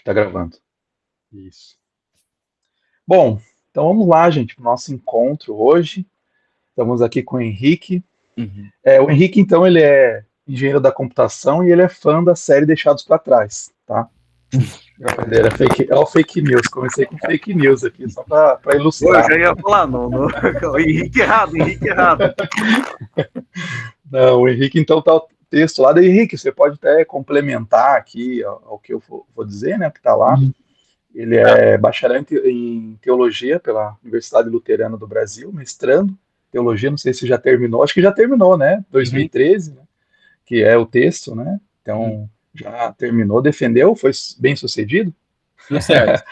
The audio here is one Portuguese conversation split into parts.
Tá gravando. Isso. Bom, então vamos lá, gente, para o nosso encontro hoje. Estamos aqui com o Henrique. Uhum. O Henrique, então, ele é engenheiro da computação e ele é fã da série Deixados para Trás, tá? Brincadeira, é o fake news. Comecei com fake news aqui, só para Pô, eu ilustrar. já ia falar, não. O Henrique errado, Henrique errado. Não, o Henrique, então, tá o texto lá. Henrique, você pode até complementar aqui ao que eu vou dizer, né, que está lá. Ele Tá. é bacharel em teologia pela Universidade Luterana do Brasil, mestrando em teologia, não sei se já terminou, acho que já terminou, né? Uhum. 2013, né? Que é o texto, né? Uhum. Então, já terminou, defendeu, foi bem sucedido. Tudo certo.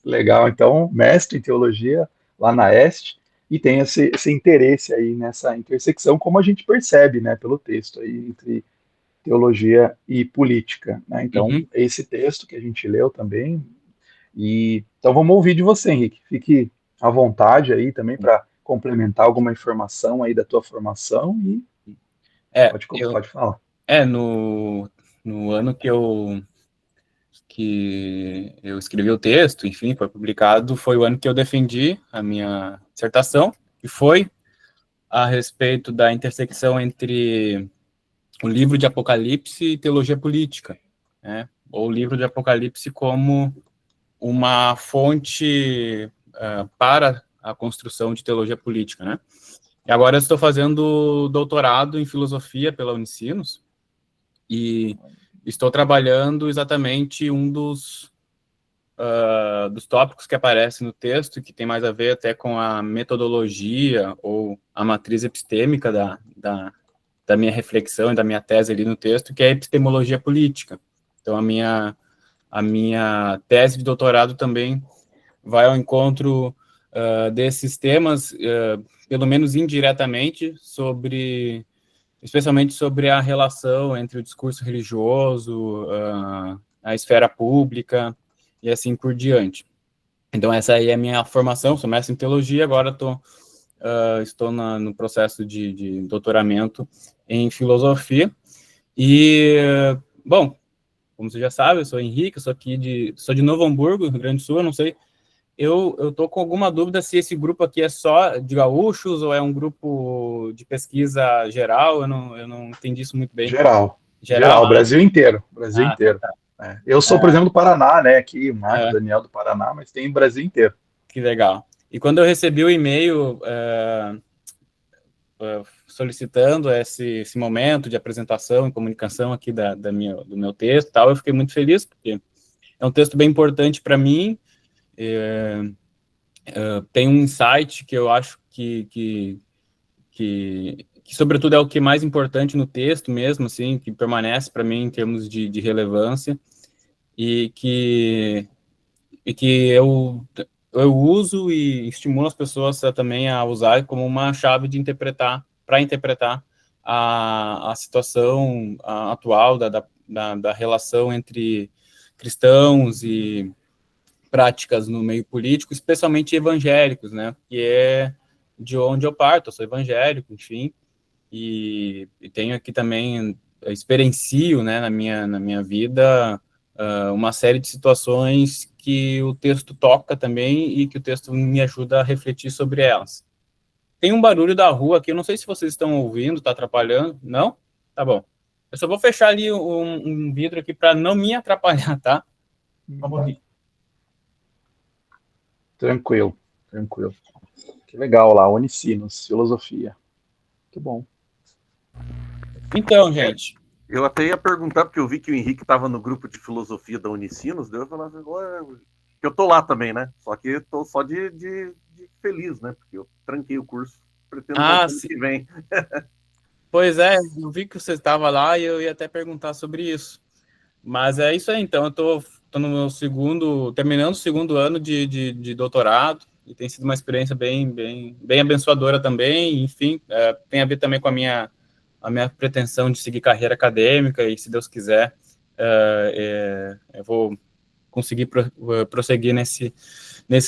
Legal, então, mestre em teologia lá na Este, e tem esse interesse aí nessa intersecção, como a gente percebe, né, pelo texto aí, entre teologia e política, né? Então, Uhum. esse texto que a gente leu também, e então vamos ouvir de você, Henrique. Fique à vontade aí também para complementar alguma informação aí da tua formação e É, pode falar. no ano que eu escrevi o texto, enfim, foi publicado, foi o ano que eu defendi a minha dissertação, e foi a respeito da intersecção entre o livro de Apocalipse e teologia política, né? Ou o livro de Apocalipse como uma fonte para a construção de teologia política, né? E agora eu estou fazendo doutorado em filosofia pela Unicinos e estou trabalhando exatamente um dos tópicos que aparece no texto, que tem mais a ver até com a metodologia ou a matriz epistêmica da minha reflexão e da minha tese ali no texto, que é a epistemologia política. Então, a minha tese de doutorado também vai ao encontro desses temas, pelo menos indiretamente, especialmente sobre a relação entre o discurso religioso, a esfera pública e assim por diante. Então, essa aí é a minha formação, sou mestre em teologia, agora estou no processo de doutoramento em filosofia. E, bom, como você já sabe, eu sou Henrique, sou de Novo Hamburgo, Rio Grande do Sul, eu não sei. Eu tô com alguma dúvida se esse grupo aqui é só de gaúchos ou é um grupo de pesquisa geral, eu não entendi isso muito bem. Geral, Geral? geral, Brasil inteiro, Brasil Então inteiro. tá. Eu sou, por exemplo, do Paraná, né? Aqui, o Marco É, Daniel do Paraná, mas tem Brasil inteiro. que legal. E quando eu recebi o e-mail solicitando esse momento de apresentação e comunicação aqui do meu texto, tal, eu fiquei muito feliz, porque é um texto bem importante para mim. Tem um insight que eu acho que sobretudo é o que é mais importante no texto mesmo, assim, que permanece para mim em termos de relevância e que eu uso e estimulo as pessoas também a usar como uma chave de para interpretar a situação atual da relação entre cristãos e práticas no meio político, especialmente evangélicos, né? Que é de onde eu parto, eu sou evangélico, enfim, e tenho aqui também, experiencio, né, na minha vida, uma série de situações que o texto toca também e que o texto me ajuda a refletir sobre elas. Tem um barulho da rua aqui, eu não sei se vocês estão ouvindo, está atrapalhando, não? Tá bom. Eu só vou fechar ali um vidro aqui para não me atrapalhar, tá? Só um pouquinho. Tranquilo, tranquilo. Que legal lá, Unicinos, filosofia. Muito bom. Então, É, gente, eu até ia perguntar, porque eu vi que o Henrique estava no grupo de filosofia da Unicinos, daí eu falava, eu tô lá também, né? Só que eu tô só de feliz, né? Porque eu tranquei o curso, pretendo voltar ano sim. que vem. Pois é, eu vi que você estava lá e eu ia até perguntar sobre isso. Mas é isso aí, então, eu tô no meu terminando o segundo ano de doutorado, e tem sido uma experiência bem abençoadora também, enfim, tem a ver também com a minha pretensão de seguir carreira acadêmica, e se Deus quiser, eu vou conseguir prosseguir nesse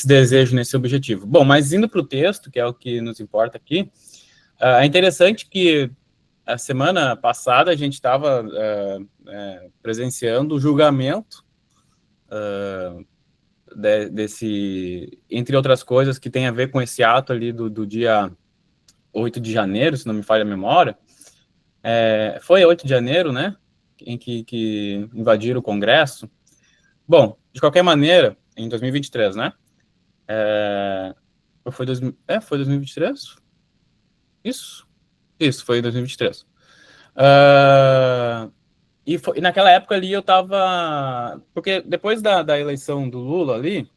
desejo, nesse objetivo. Bom, mas indo para o texto, que é o que nos importa aqui, é interessante que a semana passada a gente estava presenciando o julgamento entre outras coisas, que tem a ver com esse ato ali do dia 8 de janeiro, se não me falha a memória. Foi 8 de janeiro, né? Em que invadiram o Congresso. Bom, de qualquer maneira, em 2023, né? Foi 2023? Isso, foi em 2023. E naquela época ali eu tava... Porque depois da eleição do Lula ali,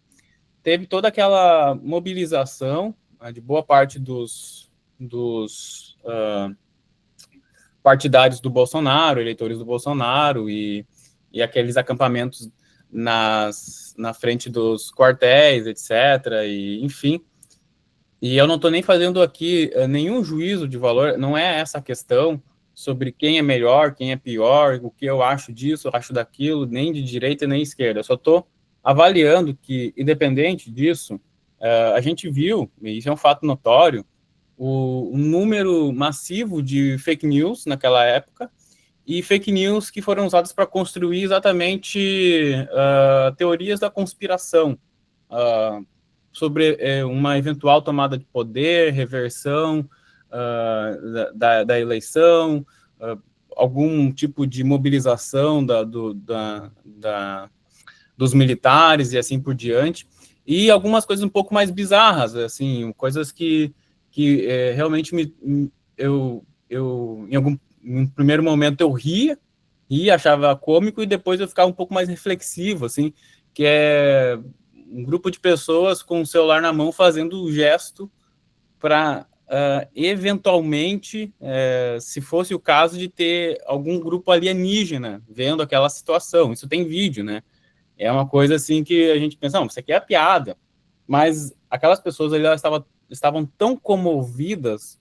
teve toda aquela mobilização, né, de boa parte dos partidários do Bolsonaro, eleitores do Bolsonaro, e aqueles acampamentos na frente dos quartéis, etc., e enfim. E eu não estou nem fazendo aqui nenhum juízo de valor, não é essa a questão sobre quem é melhor, quem é pior, o que eu acho disso, eu acho daquilo, nem de direita nem esquerda. Eu só estou avaliando que, independente disso, a gente viu, e isso é um fato notório, o número massivo de fake news naquela época, e fake news que foram usadas para construir exatamente teorias da conspiração, sobre uma eventual tomada de poder, reversão da eleição, algum tipo de mobilização dos militares e assim por diante, e algumas coisas um pouco mais bizarras, assim, coisas que realmente em primeiro momento eu ria, achava cômico, e depois eu ficava um pouco mais reflexivo, assim, que é um grupo de pessoas com o celular na mão fazendo o gesto para, eventualmente, se fosse o caso de ter algum grupo alienígena vendo aquela situação. Isso tem vídeo, né? É uma coisa assim que a gente pensa, não, isso aqui é piada. Mas aquelas pessoas ali, elas estavam tão comovidas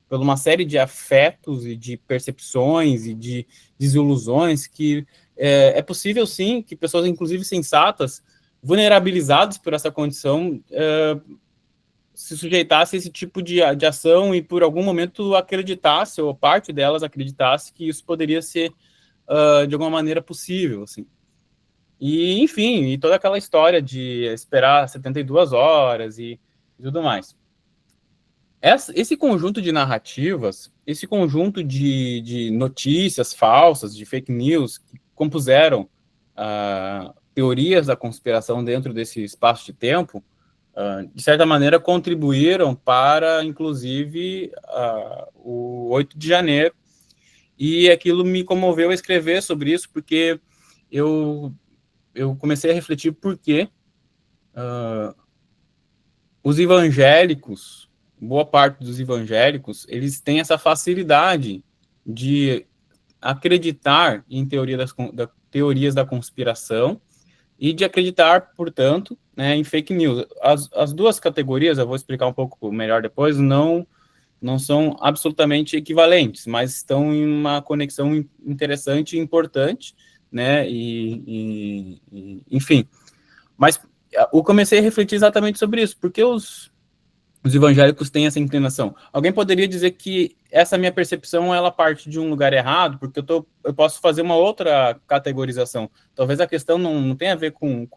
por uma série de afetos e de percepções e de desilusões que é possível, sim, que pessoas, inclusive sensatas, vulnerabilizadas por essa condição, se sujeitasse a esse tipo de ação e por algum momento acreditasse, ou parte delas acreditasse, que isso poderia ser de alguma maneira possível, assim. E, enfim, e toda aquela história de esperar 72 horas e tudo mais. Esse conjunto de narrativas, esse conjunto de notícias falsas, de fake news, que compuseram teorias da conspiração dentro desse espaço de tempo, de certa maneira contribuíram para, inclusive, o 8 de janeiro, e aquilo me comoveu a escrever sobre isso, porque eu comecei a refletir por que os evangélicos, boa parte dos evangélicos, eles têm essa facilidade de acreditar em teorias da conspiração e de acreditar, portanto, né, em fake news. As duas categorias, eu vou explicar um pouco melhor depois, não são absolutamente equivalentes, mas estão em uma conexão interessante e importante, né, enfim. Mas eu comecei a refletir exatamente sobre isso, porque os evangélicos têm essa inclinação. Alguém poderia dizer que essa minha percepção, ela parte de um lugar errado, porque eu posso fazer uma outra categorização. Talvez a questão não tenha a ver com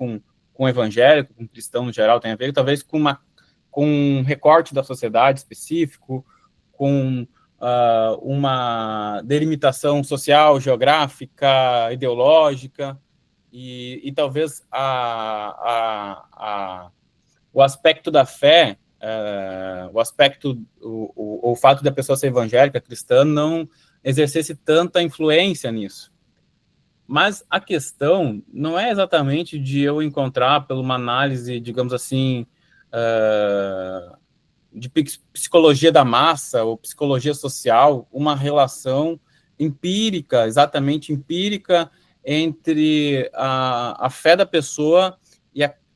evangélico, com cristão no geral, tenha a ver talvez com um recorte da sociedade específico, com uma delimitação social, geográfica, ideológica, e talvez o aspecto da fé, o fato da pessoa ser evangélica, cristã, não exercesse tanta influência nisso. Mas a questão não é exatamente de eu encontrar, por uma análise, digamos assim, de psicologia da massa ou psicologia social, uma relação empírica, exatamente empírica, entre a fé da pessoa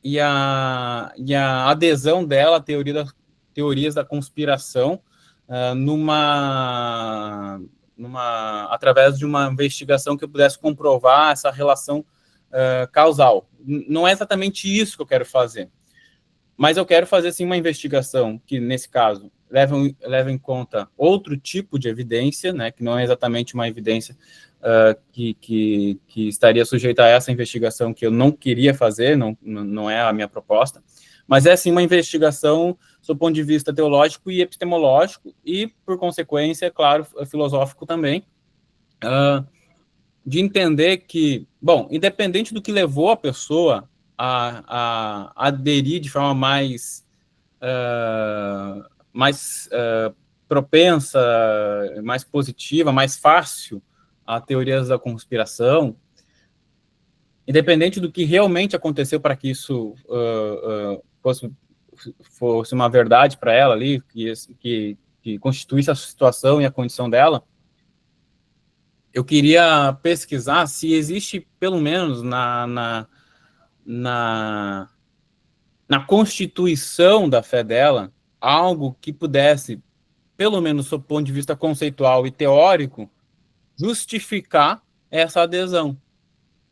e a adesão dela a teorias da conspiração, através de uma investigação que eu pudesse comprovar essa relação causal. Não é exatamente isso que eu quero fazer, mas eu quero fazer, sim, uma investigação que, nesse caso, leva em conta outro tipo de evidência, né, que não é exatamente uma evidência que estaria sujeita a essa investigação que eu não queria fazer, não é a minha proposta, mas é sim uma investigação sob o ponto de vista teológico e epistemológico e, por consequência, claro, filosófico também, de entender que, bom, independente do que levou a pessoa a aderir de forma mais propensa, mais positiva, mais fácil a teorias da conspiração, independente do que realmente aconteceu para que isso fosse uma verdade para ela ali, que constituísse a situação e a condição dela, eu queria pesquisar se existe, pelo menos na constituição da fé dela, algo que pudesse, pelo menos do ponto de vista conceitual e teórico, justificar essa adesão.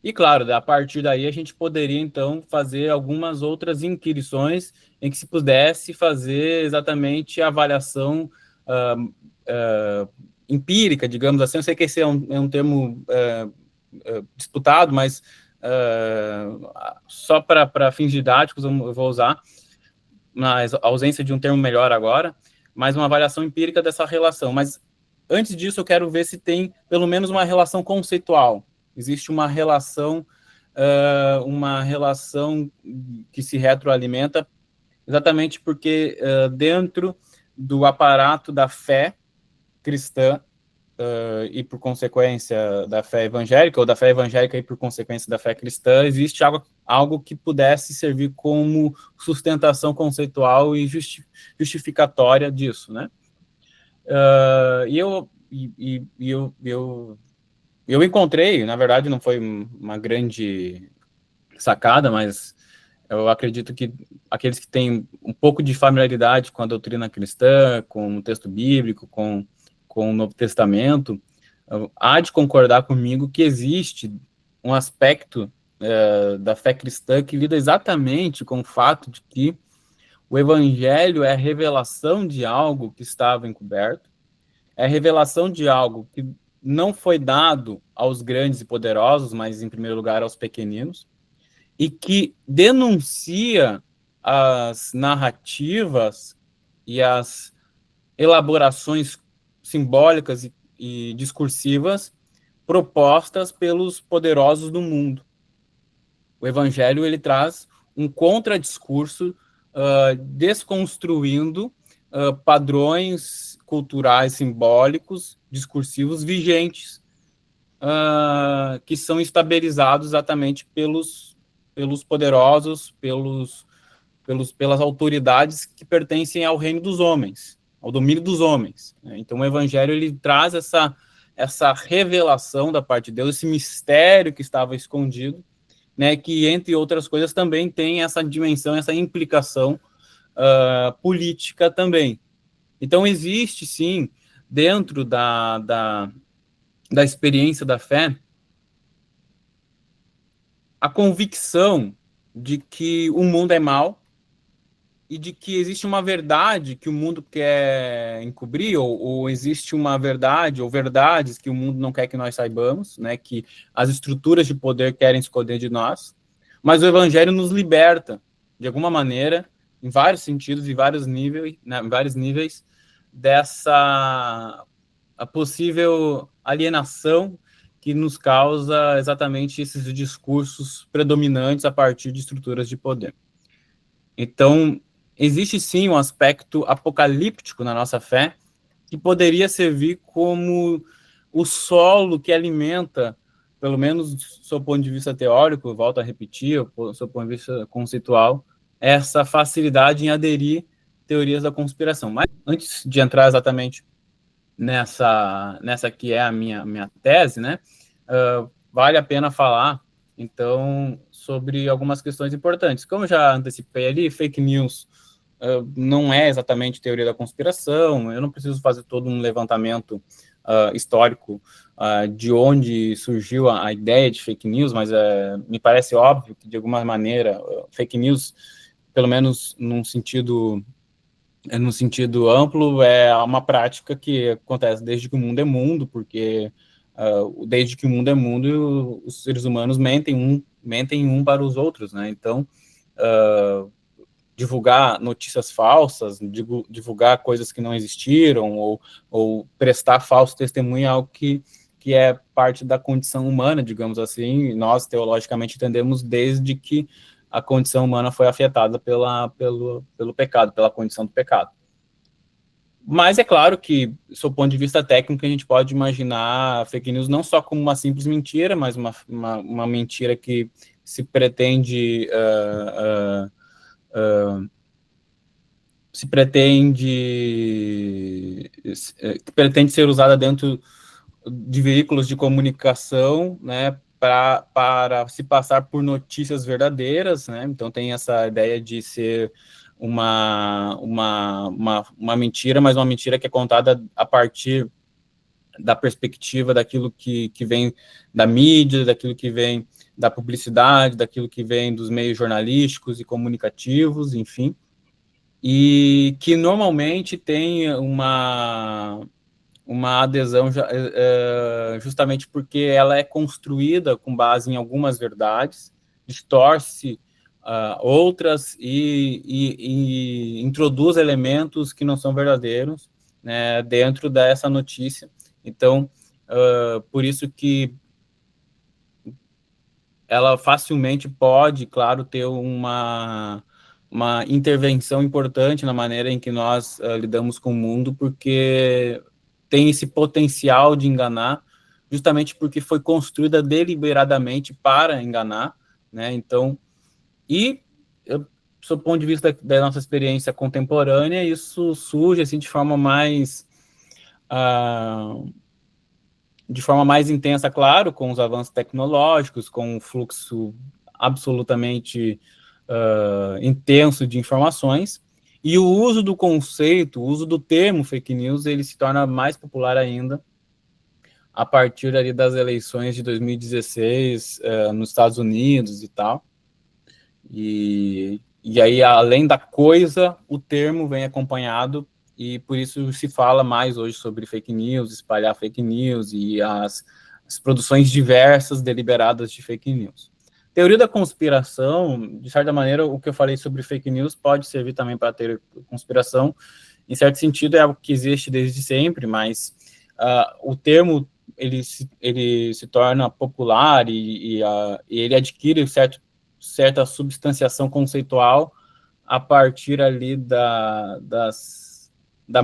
E, claro, a partir daí a gente poderia, então, fazer algumas outras inquirições em que se pudesse fazer exatamente a avaliação empírica, digamos assim. Eu sei que esse é um termo disputado, mas só para fins didáticos eu vou usar, na ausência de um termo melhor agora, mas uma avaliação empírica dessa relação. Mas, antes disso, eu quero ver se tem, pelo menos, uma relação conceitual. Existe uma relação que se retroalimenta, exatamente porque dentro do aparato da fé cristã e, por consequência, da fé evangélica, ou da fé evangélica e, por consequência, da fé cristã, existe algo que pudesse servir como sustentação conceitual e justificatória disso, né? Eu encontrei, na verdade, não foi uma grande sacada, mas eu acredito que aqueles que têm um pouco de familiaridade com a doutrina cristã, com o texto bíblico, com o Novo Testamento, há de concordar comigo que existe um aspecto da fé cristã que lida exatamente com o fato de que o Evangelho é a revelação de algo que estava encoberto, é a revelação de algo que não foi dado aos grandes e poderosos, mas, em primeiro lugar, aos pequeninos, e que denuncia as narrativas e as elaborações simbólicas e discursivas propostas pelos poderosos do mundo. O Evangelho ele traz um contradiscurso desconstruindo padrões culturais, simbólicos, discursivos vigentes, que são estabilizados exatamente pelos poderosos, pelas autoridades que pertencem ao reino dos homens, ao domínio dos homens. Então, o Evangelho ele traz essa revelação da parte de Deus, esse mistério que estava escondido, né, que, entre outras coisas, também tem essa dimensão, essa implicação política também. Então, existe, sim, dentro da experiência da fé, a convicção de que o mundo é mau e de que existe uma verdade que o mundo quer encobrir, ou existe uma verdade, ou verdades que o mundo não quer que nós saibamos, né, que as estruturas de poder querem esconder de nós, mas o Evangelho nos liberta, de alguma maneira, em vários sentidos, em vários níveis, dessa a possível alienação que nos causa exatamente esses discursos predominantes a partir de estruturas de poder. Então, existe sim um aspecto apocalíptico na nossa fé que poderia servir como o solo que alimenta, pelo menos do seu ponto de vista teórico, eu volto a repetir, do seu ponto de vista conceitual, essa facilidade em aderir teorias da conspiração. Mas antes de entrar exatamente nessa que é a minha tese, né, vale a pena falar, então, sobre algumas questões importantes. Como eu já antecipei ali, fake news não é exatamente teoria da conspiração, eu não preciso fazer todo um levantamento histórico de onde surgiu a ideia de fake news, mas me parece óbvio que, de alguma maneira, fake news, pelo menos num sentido amplo, é uma prática que acontece desde que o mundo é mundo, porque desde que o mundo é mundo, os seres humanos mentem um para os outros, né? Então, divulgar notícias falsas, divulgar coisas que não existiram, ou prestar falso testemunho é algo que é parte da condição humana, digamos assim, e nós, teologicamente, entendemos desde que a condição humana foi afetada pelo pecado, pela condição do pecado. Mas é claro que, sob o ponto de vista técnico, a gente pode imaginar fake news não só como uma simples mentira, mas uma mentira que se pretende ser usada dentro de veículos de comunicação, né, para se passar por notícias verdadeiras, né? Então tem essa ideia de ser uma mentira, mas uma mentira que é contada a partir da perspectiva daquilo que vem da mídia, daquilo que vem da publicidade, daquilo que vem dos meios jornalísticos e comunicativos, enfim, e que normalmente tem uma adesão justamente porque ela é construída com base em algumas verdades, distorce outras e introduz elementos que não são verdadeiros, né, dentro dessa notícia. Então, por isso que ela facilmente pode, claro, ter uma intervenção importante na maneira em que nós lidamos com o mundo, porque tem esse potencial de enganar, justamente porque foi construída deliberadamente para enganar, né? Então, do ponto de vista da nossa experiência contemporânea, isso surge assim de forma mais intensa, claro, com os avanços tecnológicos, com um fluxo absolutamente intenso de informações, e o uso do conceito, o uso do termo fake news, ele se torna mais popular ainda a partir ali das eleições de 2016 nos Estados Unidos e tal. E aí, além da coisa, o termo vem acompanhado, e por isso se fala mais hoje sobre fake news, espalhar fake news e as produções diversas, deliberadas de fake news. Teoria da conspiração, de certa maneira, o que eu falei sobre fake news pode servir também para teoria da conspiração. Em certo sentido, é algo que existe desde sempre, mas o termo ele se torna popular e ele adquire certa substanciação conceitual a partir ali da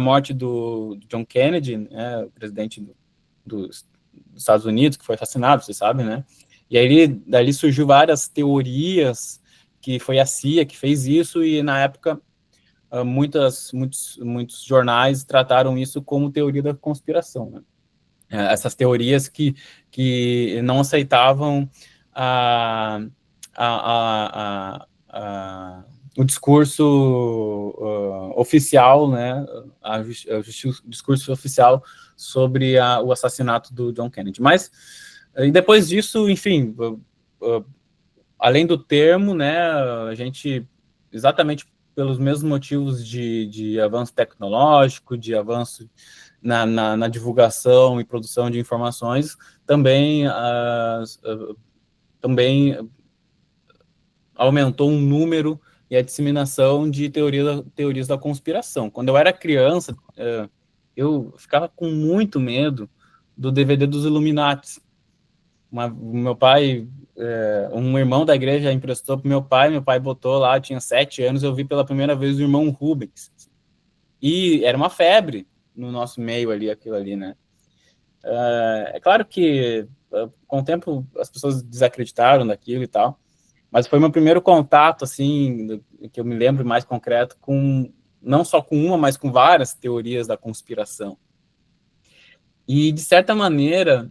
morte do John Kennedy, né, o presidente dos Estados Unidos, que foi assassinado, vocês sabem, né? E aí dali surgiu várias teorias, que foi a CIA que fez isso, e na época muitos jornais trataram isso como teoria da conspiração, né? Essas teorias que não aceitavam o discurso oficial, né, o discurso oficial sobre o assassinato do John Kennedy. Mas, e depois disso, enfim, além do termo, né, a gente, exatamente pelos mesmos motivos de avanço tecnológico, de avanço na divulgação e produção de informações, também aumentou um número e a disseminação de teorias da conspiração. Quando eu era criança, eu ficava com muito medo do DVD dos Illuminati. Meu pai, um irmão da igreja emprestou para meu pai botou lá, eu tinha 7 anos, eu vi pela primeira vez o irmão Rubens. E era uma febre no nosso meio ali, aquilo ali, né? É claro que, com o tempo, as pessoas desacreditaram daquilo e tal, mas foi meu primeiro contato, assim, que eu me lembro mais concreto, não só com uma, mas com várias teorias da conspiração. E, de certa maneira,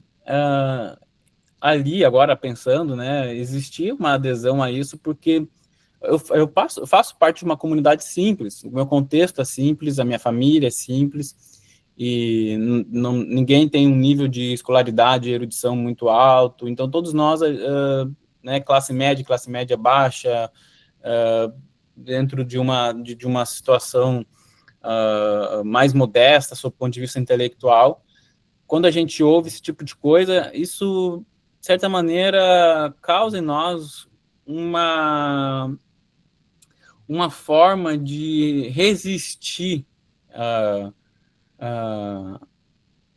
ali, agora pensando, né, existia uma adesão a isso, porque eu faço parte de uma comunidade simples, o meu contexto é simples, a minha família é simples, e ninguém tem um nível de escolaridade e erudição muito alto, então todos nós, né, classe média baixa, dentro de uma situação mais modesta, sob o ponto de vista intelectual, quando a gente ouve esse tipo de coisa, isso, de certa maneira, causa em nós uma forma de resistir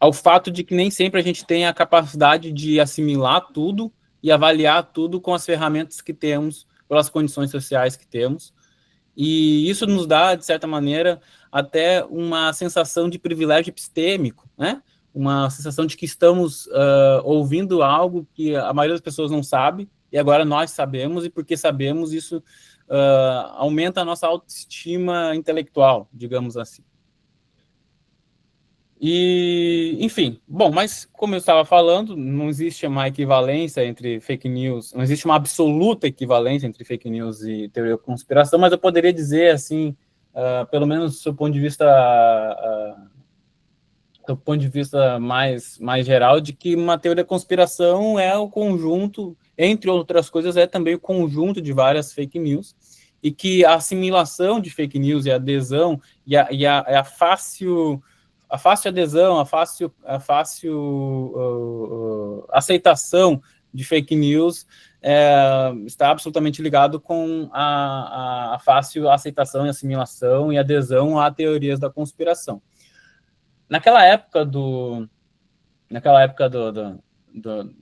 ao fato de que nem sempre a gente tem a capacidade de assimilar tudo e avaliar tudo com as ferramentas que temos, pelas condições sociais que temos. E isso nos dá, de certa maneira, até uma sensação de privilégio epistêmico, né? Uma sensação de que estamos ouvindo algo que a maioria das pessoas não sabe, e agora nós sabemos, e porque sabemos, isso aumenta a nossa autoestima intelectual, digamos assim. E, enfim, bom, mas como eu estava falando, não existe uma equivalência entre fake news, não existe uma absoluta equivalência entre fake news e teoria da conspiração, mas eu poderia dizer, assim, pelo menos do seu ponto de vista, mais geral, de que uma teoria da conspiração é o conjunto, entre outras coisas, é também o conjunto de várias fake news, e que a assimilação de fake news e a adesão e a fácil adesão, a fácil aceitação de fake news está absolutamente ligado com a fácil aceitação e assimilação e adesão a teorias da conspiração. Naquela época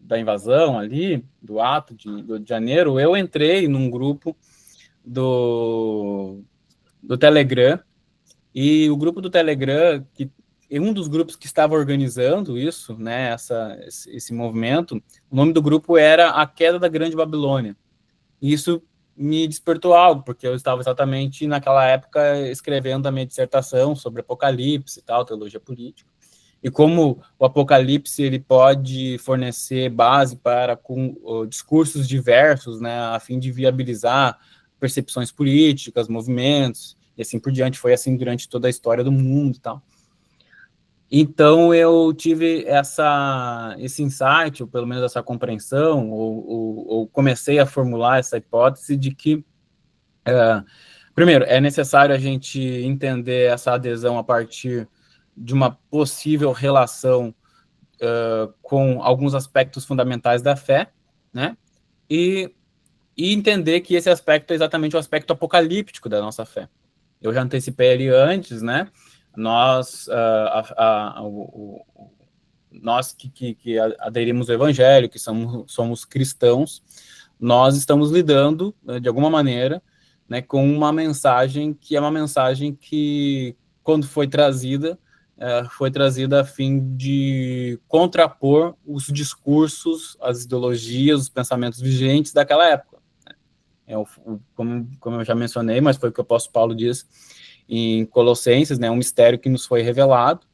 da invasão ali, do ato de janeiro, eu entrei num grupo do Telegram, e o grupo do Telegram, um dos grupos que estava organizando isso, né, esse movimento, o nome do grupo era A Queda da Grande Babilônia. E isso me despertou algo, porque eu estava exatamente naquela época escrevendo a minha dissertação sobre Apocalipse e tal, teologia política. E como o Apocalipse ele pode fornecer base para discursos diversos, né, a fim de viabilizar percepções políticas, movimentos, e assim por diante. Foi assim durante toda a história do mundo e tal. Então, eu tive esse insight, ou pelo menos essa compreensão, ou comecei a formular essa hipótese de que, primeiro, é necessário a gente entender essa adesão a partir de uma possível relação com alguns aspectos fundamentais da fé, né? E entender que esse aspecto é exatamente o aspecto apocalíptico da nossa fé. Eu já antecipei ali antes, né? Nós que aderimos ao Evangelho, que somos cristãos, nós estamos lidando, de alguma maneira, né, com uma mensagem que é uma mensagem que, quando foi trazida a fim de contrapor os discursos, as ideologias, os pensamentos vigentes daquela época. Como eu já mencionei, mas foi o que o apóstolo Paulo diz em Colossenses, né, um mistério que nos foi revelado.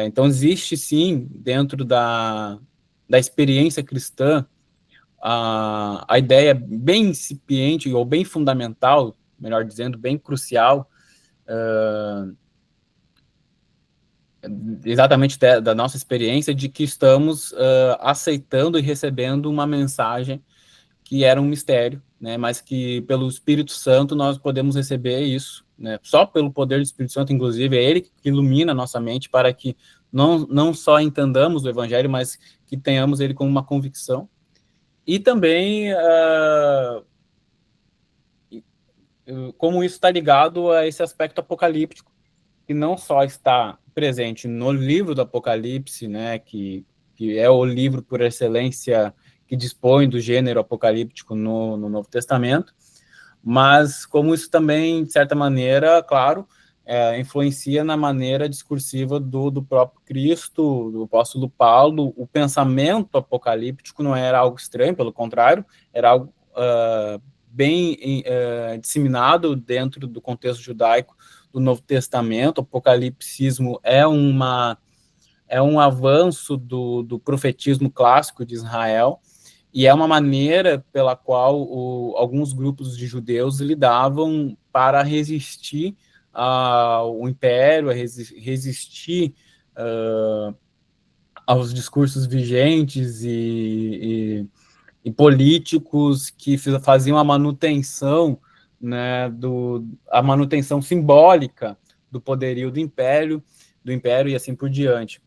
Então, existe, sim, dentro da experiência cristã, a ideia bem incipiente, ou bem fundamental, melhor dizendo, bem crucial, exatamente da nossa experiência, de que estamos aceitando e recebendo uma mensagem que era um mistério, né, mas que pelo Espírito Santo nós podemos receber isso, né, só pelo poder do Espírito Santo, inclusive, é ele que ilumina a nossa mente para que não só entendamos o Evangelho, mas que tenhamos ele como uma convicção. E também como isso está ligado a esse aspecto apocalíptico, que não só está presente no livro do Apocalipse, né, que é o livro por excelência que dispõe do gênero apocalíptico no Novo Testamento, mas como isso também, de certa maneira, claro, influencia na maneira discursiva do próprio Cristo, do apóstolo Paulo. O pensamento apocalíptico não era algo estranho, pelo contrário, era algo bem disseminado dentro do contexto judaico do Novo Testamento. O apocalipsismo é um avanço do profetismo clássico de Israel, e é uma maneira pela qual alguns grupos de judeus lidavam para resistir ao império, a resistir aos discursos vigentes e políticos que faziam a manutenção, né, a manutenção simbólica do poderio do império e assim por diante.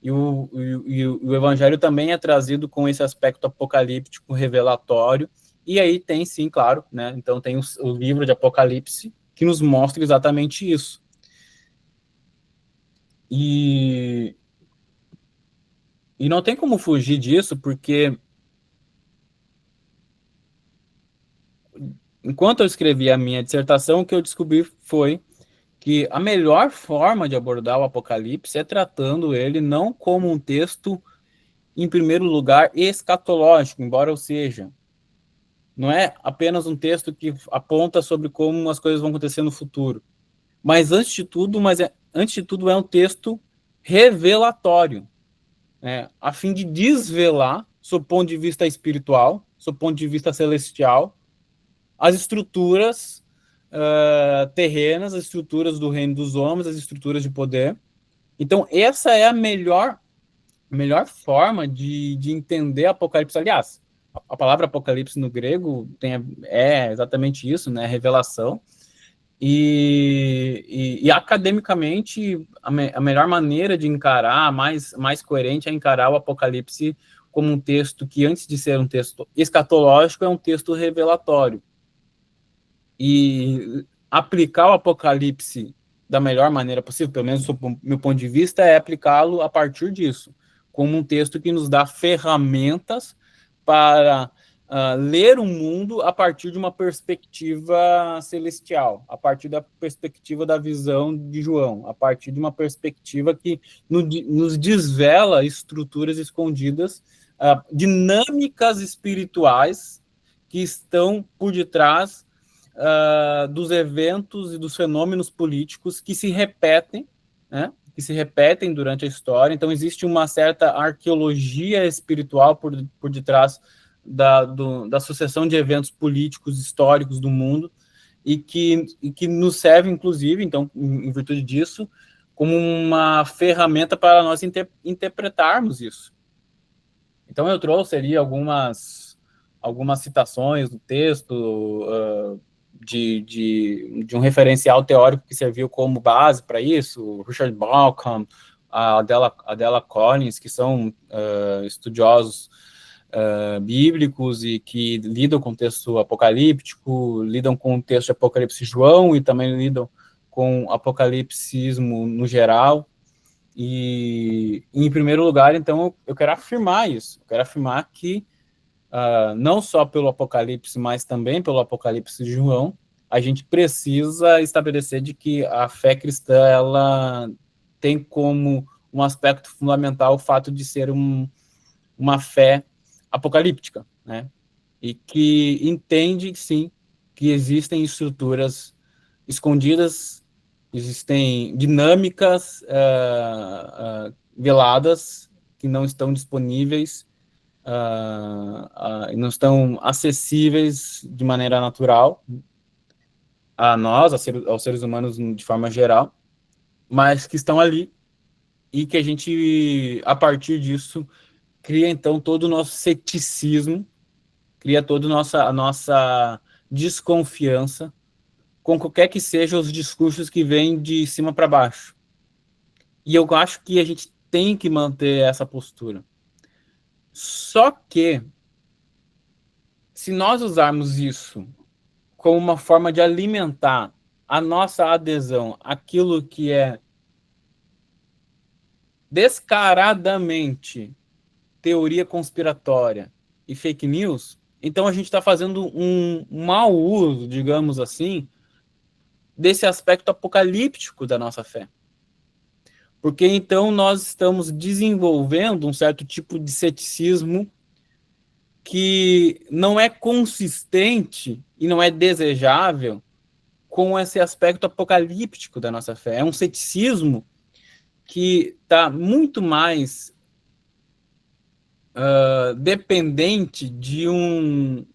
E o Evangelho também é trazido com esse aspecto apocalíptico, revelatório, e aí tem, sim, claro, né? Então tem o livro de Apocalipse, que nos mostra exatamente isso. E não tem como fugir disso, porque enquanto eu escrevi a minha dissertação, o que eu descobri foi que a melhor forma de abordar o Apocalipse é tratando ele não como um texto, em primeiro lugar, escatológico, embora eu seja. Não é apenas um texto que aponta sobre como as coisas vão acontecer no futuro. Mas, antes de tudo, é um texto revelatório, né, a fim de desvelar, sob o ponto de vista espiritual, sob o ponto de vista celestial, as estruturas terrenas, as estruturas do reino dos homens, as estruturas de poder. Então, essa é a melhor forma de entender Apocalipse. Aliás, a palavra Apocalipse no grego é exatamente isso, né? Revelação. E academicamente, a melhor maneira de encarar, mais coerente, é encarar o Apocalipse como um texto que, antes de ser um texto escatológico, é um texto revelatório. E aplicar o Apocalipse da melhor maneira possível, pelo menos do meu ponto de vista, é aplicá-lo a partir disso, como um texto que nos dá ferramentas para ler o mundo a partir de uma perspectiva celestial, a partir da perspectiva da visão de João, a partir de uma perspectiva que nos desvela estruturas escondidas, dinâmicas espirituais que estão por detrás dos eventos e dos fenômenos políticos que se repetem, né? Que se repetem durante a história. Então, existe uma certa arqueologia espiritual por detrás da sucessão de eventos políticos históricos do mundo e que nos serve, inclusive, então, em virtude disso, como uma ferramenta para nós interpretarmos isso. Então, eu trouxe ali algumas citações do texto, de um referencial teórico que serviu como base para isso, Richard Bauckham, a Adela Collins, que são estudiosos bíblicos e que lidam com o texto apocalíptico, lidam com o texto de Apocalipse de João e também lidam com apocalipsismo no geral. E, em primeiro lugar, então, eu quero afirmar isso. Eu quero afirmar que não só pelo Apocalipse, mas também pelo Apocalipse de João, a gente precisa estabelecer de que a fé cristã ela tem como um aspecto fundamental o fato de ser uma fé apocalíptica, né? E que entende, sim, que existem estruturas escondidas, existem dinâmicas veladas que não estão disponíveis, não estão acessíveis de maneira natural a nós, aos seres humanos de forma geral, mas que estão ali e que a gente, a partir disso, cria então todo o nosso ceticismo, cria toda a nossa desconfiança com qualquer que sejam os discursos que vêm de cima para baixo. E eu acho que a gente tem que manter essa postura. Só que, se nós usarmos isso como uma forma de alimentar a nossa adesão àquilo que é descaradamente teoria conspiratória e fake news, então a gente está fazendo um mau uso, digamos assim, desse aspecto apocalíptico da nossa fé. Porque então nós estamos desenvolvendo um certo tipo de ceticismo que não é consistente e não é desejável com esse aspecto apocalíptico da nossa fé. É um ceticismo que está muito mais dependente de um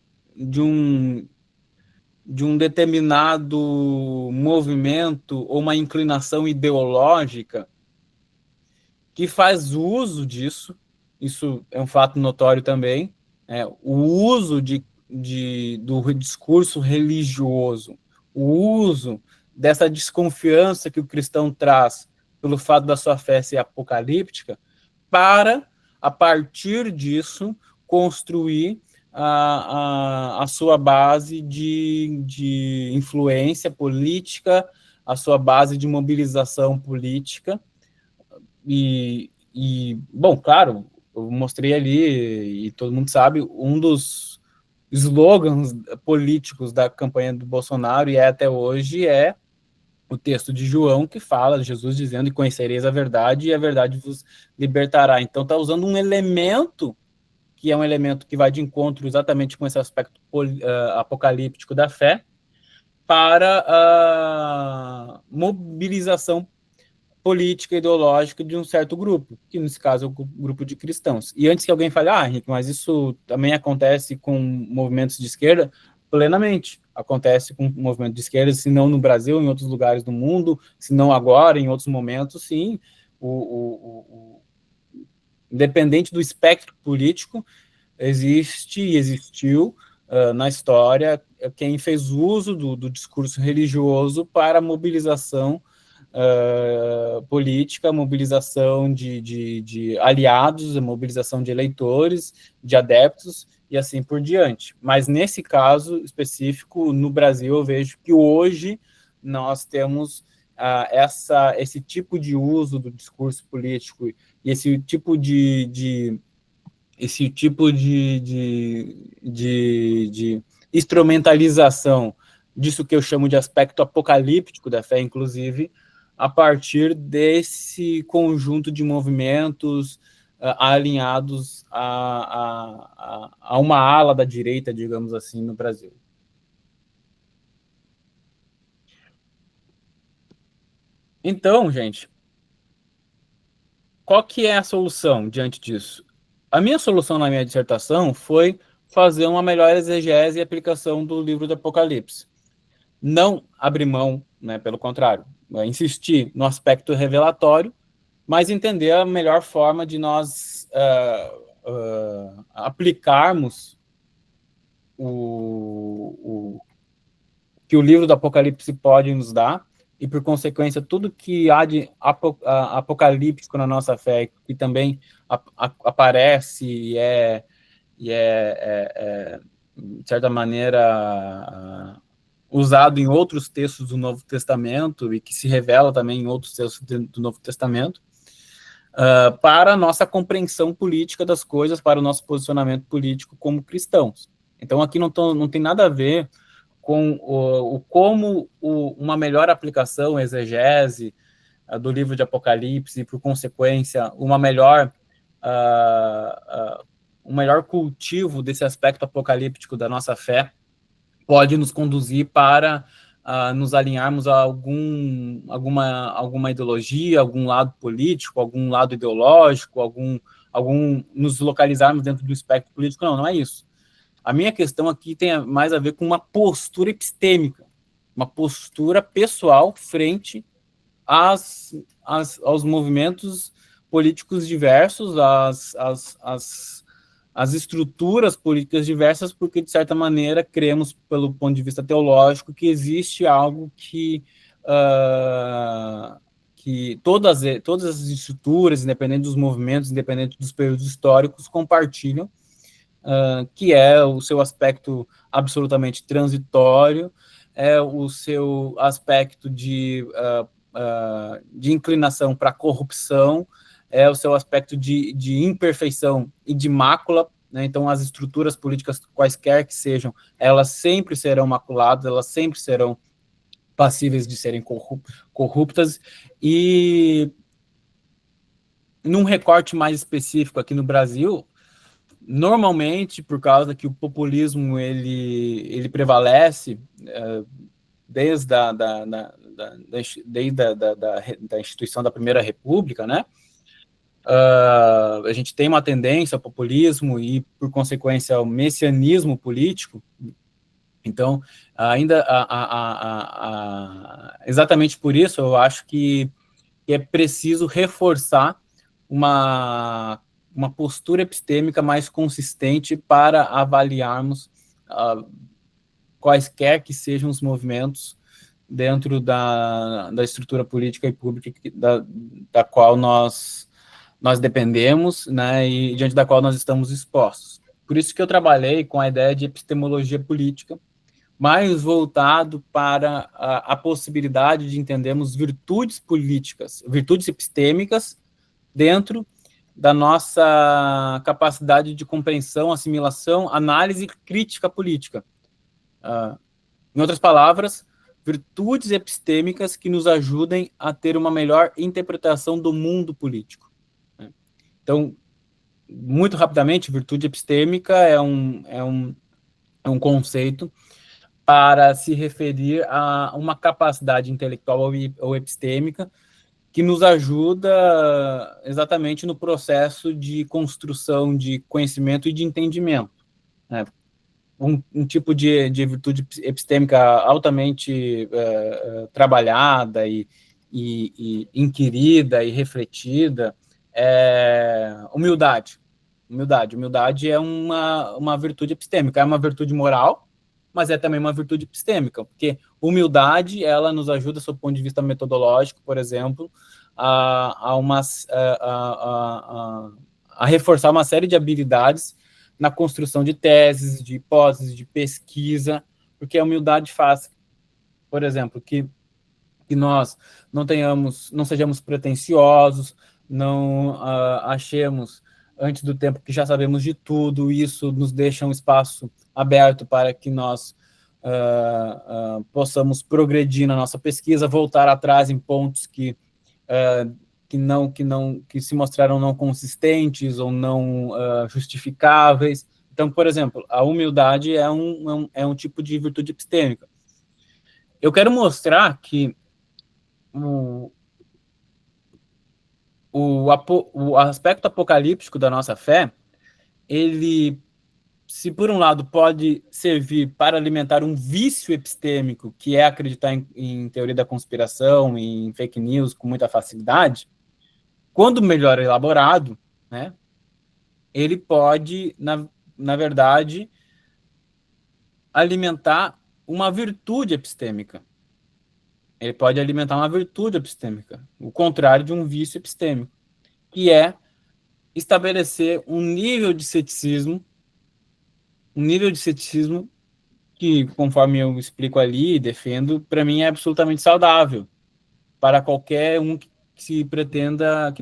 determinado movimento ou uma inclinação ideológica que faz uso disso. Isso é um fato notório também, o uso do discurso religioso, o uso dessa desconfiança que o cristão traz pelo fato da sua fé ser apocalíptica, para, a partir disso, construir a sua base de influência política, a sua base de mobilização política. Bom, claro, eu mostrei ali, e todo mundo sabe, um dos slogans políticos da campanha do Bolsonaro, e até hoje, é o texto de João, que fala, Jesus dizendo: e conhecereis a verdade, e a verdade vos libertará. Então, está usando um elemento, que é um elemento que vai de encontro exatamente com esse aspecto apocalíptico da fé, para a mobilização política e ideológica de um certo grupo, que nesse caso é o grupo de cristãos. E antes que alguém fale, Henrique, mas isso também acontece com movimentos de esquerda, plenamente. Acontece com movimento de esquerda, se não no Brasil, em outros lugares do mundo, se não agora, em outros momentos, sim. Independente do espectro político, existe e existiu na história quem fez uso do discurso religioso para mobilização política, mobilização de aliados, mobilização de eleitores, de adeptos, e assim por diante. Mas nesse caso específico, no Brasil, eu vejo que hoje nós temos esse tipo de uso do discurso político e esse tipo de instrumentalização disso que eu chamo de aspecto apocalíptico da fé, inclusive, a partir desse conjunto de movimentos alinhados a uma ala da direita, digamos assim, no Brasil. Então, gente, qual que é a solução diante disso? A minha solução na minha dissertação foi fazer uma melhor exegese e aplicação do livro do Apocalipse. Não abrir mão, né, pelo contrário, insistir no aspecto revelatório, mas entender a melhor forma de nós aplicarmos o que o livro do Apocalipse pode nos dar, e, por consequência, tudo que há de apocalíptico na nossa fé, que também aparece e é, de certa maneira, usado em outros textos do Novo Testamento e que se revela também em outros textos do Novo Testamento, para a nossa compreensão política das coisas, para o nosso posicionamento político como cristãos. Então, aqui não tem nada a ver com como uma melhor aplicação, exegese do livro de Apocalipse, e, por consequência, um melhor cultivo desse aspecto apocalíptico da nossa fé pode nos conduzir para nos alinharmos a alguma ideologia, algum lado político, algum lado ideológico, nos localizarmos dentro do espectro político. Não é isso. A minha questão aqui tem mais a ver com uma postura epistêmica, uma postura pessoal frente aos movimentos políticos diversos, às estruturas políticas diversas, porque, de certa maneira, cremos, pelo ponto de vista teológico, que existe algo que todas as estruturas, independente dos movimentos, independente dos períodos históricos, compartilham, que é o seu aspecto absolutamente transitório, é o seu aspecto de inclinação para a corrupção, é o seu aspecto de imperfeição e de mácula, né? Então, as estruturas políticas, quaisquer que sejam, elas sempre serão maculadas, elas sempre serão passíveis de serem corruptas, e num recorte mais específico aqui no Brasil, normalmente, por causa que o populismo ele prevalece desde a instituição da Primeira República, né? A gente tem uma tendência ao populismo e, por consequência, ao messianismo político. Então, ainda exatamente por isso, eu acho que é preciso reforçar uma postura epistêmica mais consistente para avaliarmos quaisquer que sejam os movimentos dentro da estrutura política e pública da qual nós nós dependemos, né, e diante da qual nós estamos expostos. Por isso que eu trabalhei com a ideia de epistemologia política, mais voltado para a possibilidade de entendermos virtudes políticas, virtudes epistêmicas, dentro da nossa capacidade de compreensão, assimilação, análise e crítica política. Em outras palavras, virtudes epistêmicas que nos ajudem a ter uma melhor interpretação do mundo político. Então, muito rapidamente, virtude epistêmica é um conceito para se referir a uma capacidade intelectual ou epistêmica que nos ajuda exatamente no processo de construção de conhecimento e de entendimento. Né? Um tipo de virtude epistêmica altamente trabalhada e inquirida e refletida é humildade. Humildade é uma virtude epistêmica, é uma virtude moral, mas é também uma virtude epistêmica, porque humildade, ela nos ajuda, sob o ponto de vista metodológico, por exemplo, a reforçar uma série de habilidades na construção de teses, de hipóteses, de pesquisa, porque a humildade faz, por exemplo, que nós não sejamos pretensiosos, não achemos antes do tempo que já sabemos de tudo, isso nos deixa um espaço aberto para que nós possamos progredir na nossa pesquisa, voltar atrás em pontos que se mostraram não consistentes ou não justificáveis. Então, por exemplo, a humildade é um tipo de virtude epistêmica. Eu quero mostrar que o aspecto apocalíptico da nossa fé, ele, se por um lado pode servir para alimentar um vício epistêmico, que é acreditar em teoria da conspiração, em fake news com muita facilidade, quando melhor elaborado, né, ele pode, na verdade, alimentar uma virtude epistêmica. Ele pode alimentar uma virtude epistêmica, o contrário de um vício epistêmico, que é estabelecer um nível de ceticismo que, conforme eu explico ali e defendo, para mim é absolutamente saudável para qualquer um que pretenda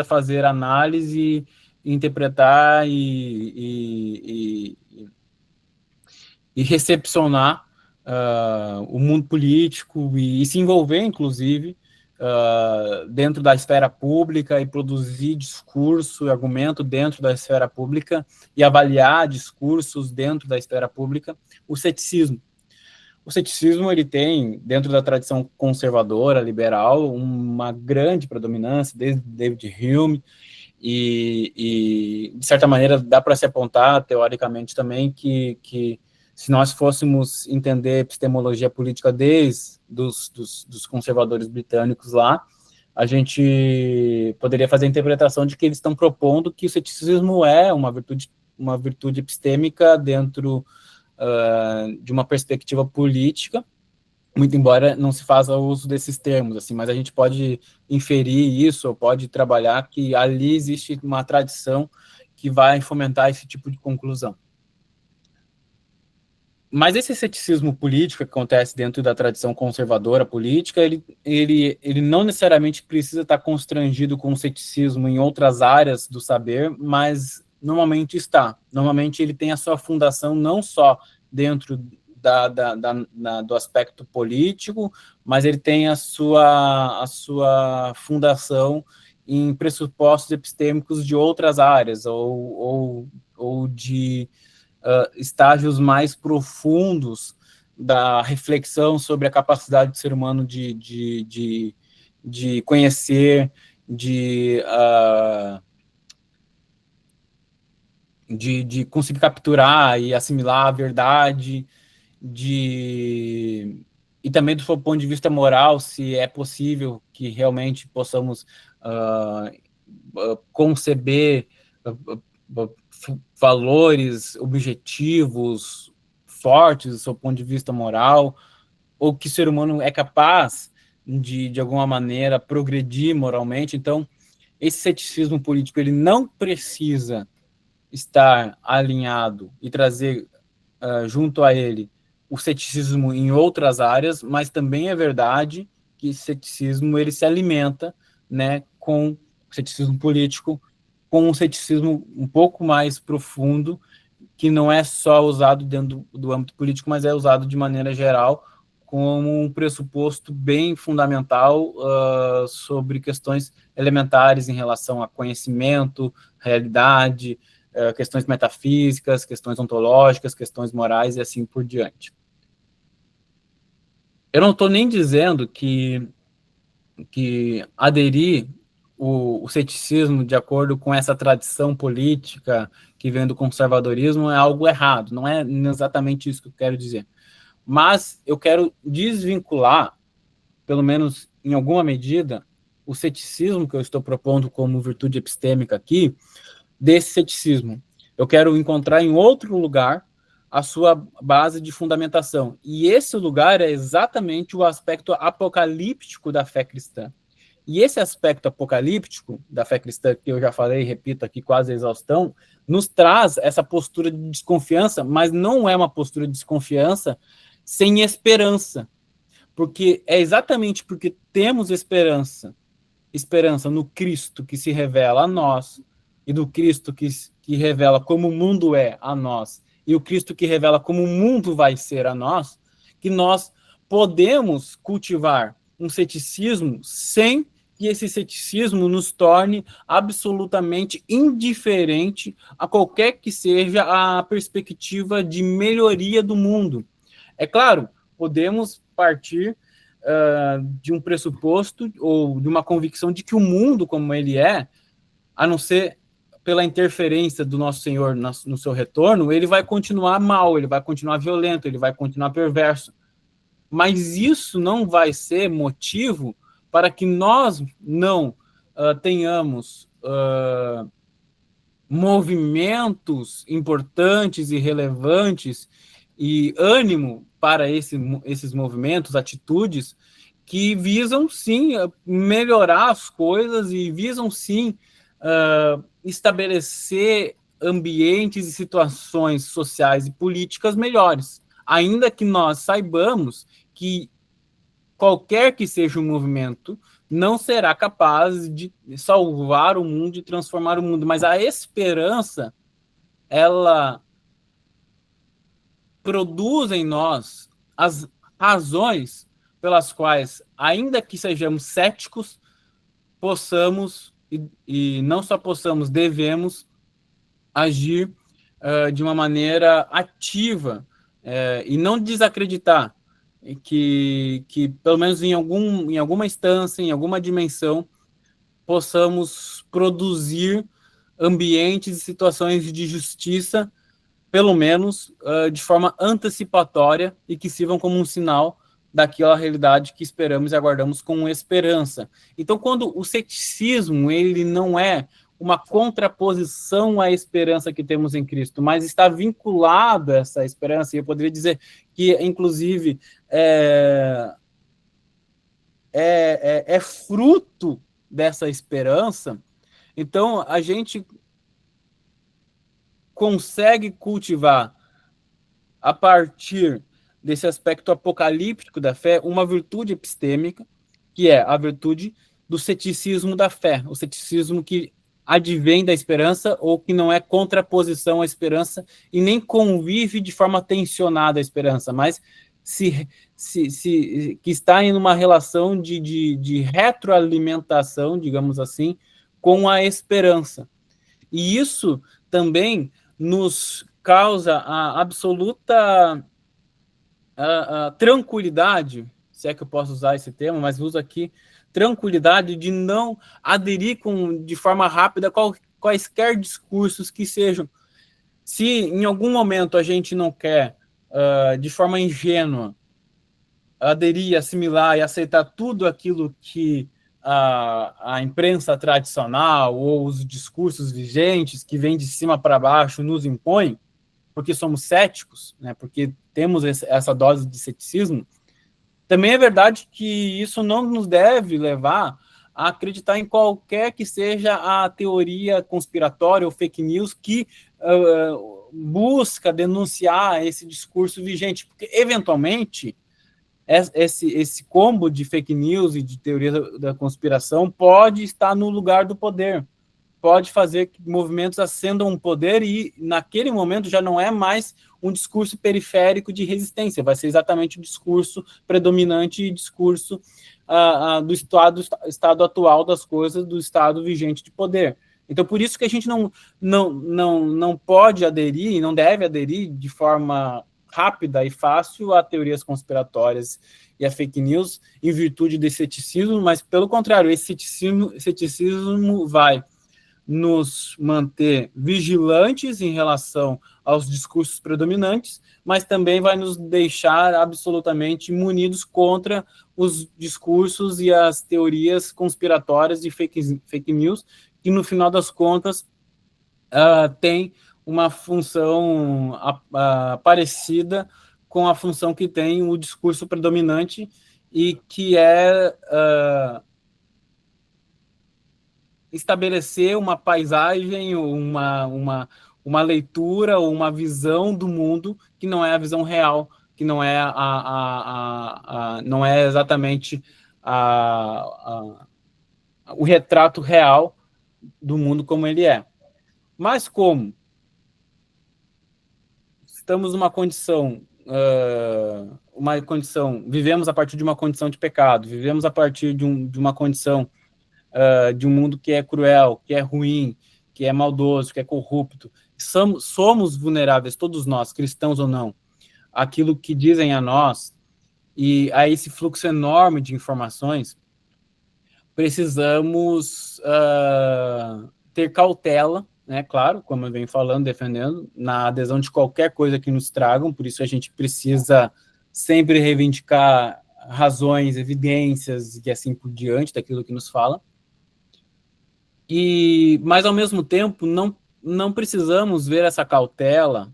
fazer análise, interpretar e recepcionar o mundo político e se envolver, inclusive, dentro da esfera pública e produzir discurso e argumento dentro da esfera pública e avaliar discursos dentro da esfera pública. O ceticismo, ele tem, dentro da tradição conservadora, liberal, uma grande predominância, desde David Hume, e de certa maneira, dá para se apontar, teoricamente também, que se nós fôssemos entender epistemologia política desde dos conservadores britânicos lá, a gente poderia fazer a interpretação de que eles estão propondo que o ceticismo é uma virtude epistêmica dentro de uma perspectiva política, muito embora não se faça uso desses termos, assim, mas a gente pode inferir isso, ou pode trabalhar que ali existe uma tradição que vai fomentar esse tipo de conclusão. Mas esse ceticismo político que acontece dentro da tradição conservadora política, ele não necessariamente precisa estar constrangido com o ceticismo em outras áreas do saber, mas normalmente está. Normalmente ele tem a sua fundação não só dentro do aspecto político, mas ele tem a sua fundação em pressupostos epistêmicos de outras áreas, ou de estágios mais profundos da reflexão sobre a capacidade do ser humano de conhecer, de conseguir capturar e assimilar a verdade, e também do seu ponto de vista moral, se é possível que realmente possamos conceber valores, objetivos fortes do seu ponto de vista moral, ou que o ser humano é capaz de alguma maneira, progredir moralmente. Então, esse ceticismo político ele não precisa estar alinhado e trazer junto a ele o ceticismo em outras áreas, mas também é verdade que esse ceticismo ele se alimenta, né, com o ceticismo político, com um ceticismo um pouco mais profundo, que não é só usado dentro do âmbito político, mas é usado de maneira geral como um pressuposto bem fundamental sobre questões elementares em relação a conhecimento, realidade, questões metafísicas, questões ontológicas, questões morais e assim por diante. Eu não estou nem dizendo que aderir o ceticismo de acordo com essa tradição política que vem do conservadorismo é algo errado, não é exatamente isso que eu quero dizer. Mas eu quero desvincular, pelo menos em alguma medida, o ceticismo que eu estou propondo como virtude epistêmica aqui, desse ceticismo. Eu quero encontrar em outro lugar a sua base de fundamentação. E esse lugar é exatamente o aspecto apocalíptico da fé cristã. E esse aspecto apocalíptico da fé cristã, que eu já falei e repito aqui quase a exaustão, nos traz essa postura de desconfiança, mas não é uma postura de desconfiança sem esperança. Porque é exatamente porque temos esperança no Cristo que se revela a nós, e do Cristo que revela como o mundo é a nós, e o Cristo que revela como o mundo vai ser a nós, que nós podemos cultivar um ceticismo sem que esse ceticismo nos torne absolutamente indiferente a qualquer que seja a perspectiva de melhoria do mundo. É claro, podemos partir de um pressuposto ou de uma convicção de que o mundo como ele é, a não ser pela interferência do nosso Senhor no seu retorno, ele vai continuar mal, ele vai continuar violento, ele vai continuar perverso. Mas isso não vai ser motivo para que nós não tenhamos movimentos importantes e relevantes e ânimo para esses movimentos, atitudes que visam, sim, melhorar as coisas e visam, sim, estabelecer ambientes e situações sociais e políticas melhores, ainda que nós saibamos que qualquer que seja o movimento não será capaz de salvar o mundo, de transformar o mundo, mas a esperança, ela produz em nós as razões pelas quais, ainda que sejamos céticos, possamos, e não só possamos, devemos agir de uma maneira ativa e não desacreditar que pelo menos em alguma instância, em alguma dimensão, possamos produzir ambientes e situações de justiça, pelo menos de forma antecipatória, e que sirvam como um sinal daquela realidade que esperamos e aguardamos com esperança. Então, quando o ceticismo ele não é uma contraposição à esperança que temos em Cristo, mas está vinculado a essa esperança, e eu poderia dizer que, inclusive, é fruto dessa esperança, então a gente consegue cultivar, a partir desse aspecto apocalíptico da fé, uma virtude epistêmica, que é a virtude do ceticismo da fé, o ceticismo que advém da esperança ou que não é contraposição à esperança e nem convive de forma tensionada à esperança, mas que está em uma relação de retroalimentação, digamos assim, com a esperança. E isso também nos causa a absoluta tranquilidade, se é que eu posso usar esse termo, mas uso aqui, tranquilidade de não aderir de forma rápida quaisquer discursos que sejam. Se em algum momento a gente não quer, de forma ingênua, aderir, assimilar e aceitar tudo aquilo que a imprensa tradicional ou os discursos vigentes que vêm de cima para baixo nos impõem, porque somos céticos, né, porque temos essa dose de ceticismo, também é verdade que isso não nos deve levar a acreditar em qualquer que seja a teoria conspiratória ou fake news que busca denunciar esse discurso vigente, porque, eventualmente, esse combo de fake news e de teoria da conspiração pode estar no lugar do poder, pode fazer que movimentos ascendam um poder e, naquele momento, já não é mais um discurso periférico de resistência, vai ser exatamente o discurso predominante e discurso do estado atual das coisas, do estado vigente de poder. Então, por isso que a gente não pode aderir, e não deve aderir de forma rápida e fácil a teorias conspiratórias e a fake news em virtude desse ceticismo, mas, pelo contrário, esse ceticismo vai nos manter vigilantes em relação aos discursos predominantes, mas também vai nos deixar absolutamente munidos contra os discursos e as teorias conspiratórias de fake news, que, no final das contas, tem uma função parecida com a função que tem o discurso predominante e que é estabelecer uma paisagem, uma leitura ou uma visão do mundo que não é a visão real, que não é não é exatamente o retrato real do mundo como ele é. Mas como estamos numa condição, vivemos a partir de uma condição de pecado, vivemos a partir de uma condição de um mundo que é cruel, que é ruim, que é maldoso, que é corrupto. Somos vulneráveis, todos nós, cristãos ou não, àquilo que dizem a nós e a esse fluxo enorme de informações. Precisamos ter cautela, né, claro, como eu venho falando, defendendo, na adesão de qualquer coisa que nos tragam, por isso a gente precisa sempre reivindicar razões, evidências e assim por diante daquilo que nos fala. Mas, ao mesmo tempo, não precisamos ver essa cautela,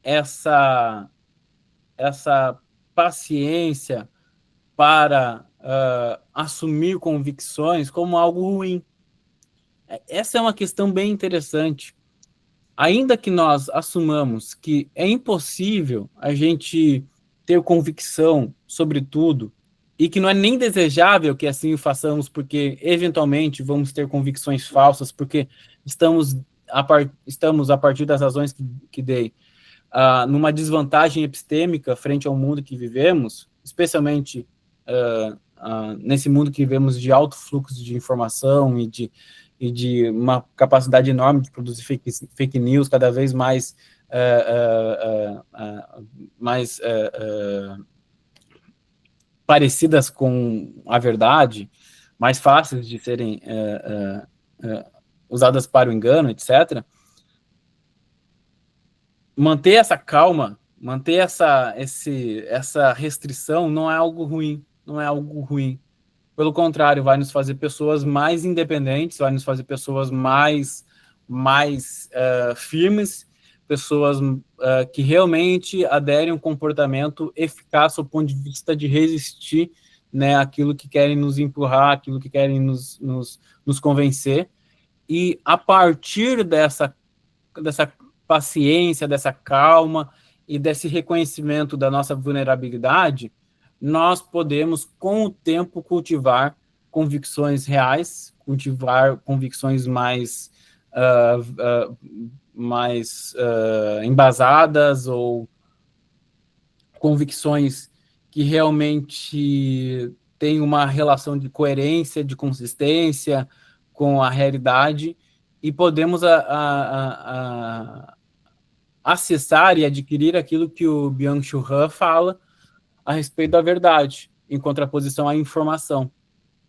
essa paciência para assumir convicções como algo ruim. Essa é uma questão bem interessante. Ainda que nós assumamos que é impossível a gente ter convicção sobre tudo, e que não é nem desejável que assim o façamos, porque eventualmente vamos ter convicções falsas, porque estamos a partir das razões que dei, numa desvantagem epistêmica frente ao mundo que vivemos, especialmente nesse mundo que vivemos de alto fluxo de informação e de uma capacidade enorme de produzir fake news cada vez mais parecidas com a verdade, mais fáceis de serem usadas para o engano, etc. Manter essa calma, manter essa restrição não é algo ruim, não é algo ruim. Pelo contrário, vai nos fazer pessoas mais independentes, vai nos fazer pessoas mais firmes, pessoas que realmente aderem a um comportamento eficaz do ponto de vista de resistir, né, àquilo que querem nos empurrar, aquilo que querem nos convencer. E a partir dessa paciência, dessa calma e desse reconhecimento da nossa vulnerabilidade, nós podemos, com o tempo, cultivar convicções reais, cultivar convicções mais embasadas, ou convicções que realmente têm uma relação de coerência, de consistência com a realidade, e podemos acessar e adquirir aquilo que o Byung-Chul Han fala a respeito da verdade, em contraposição à informação,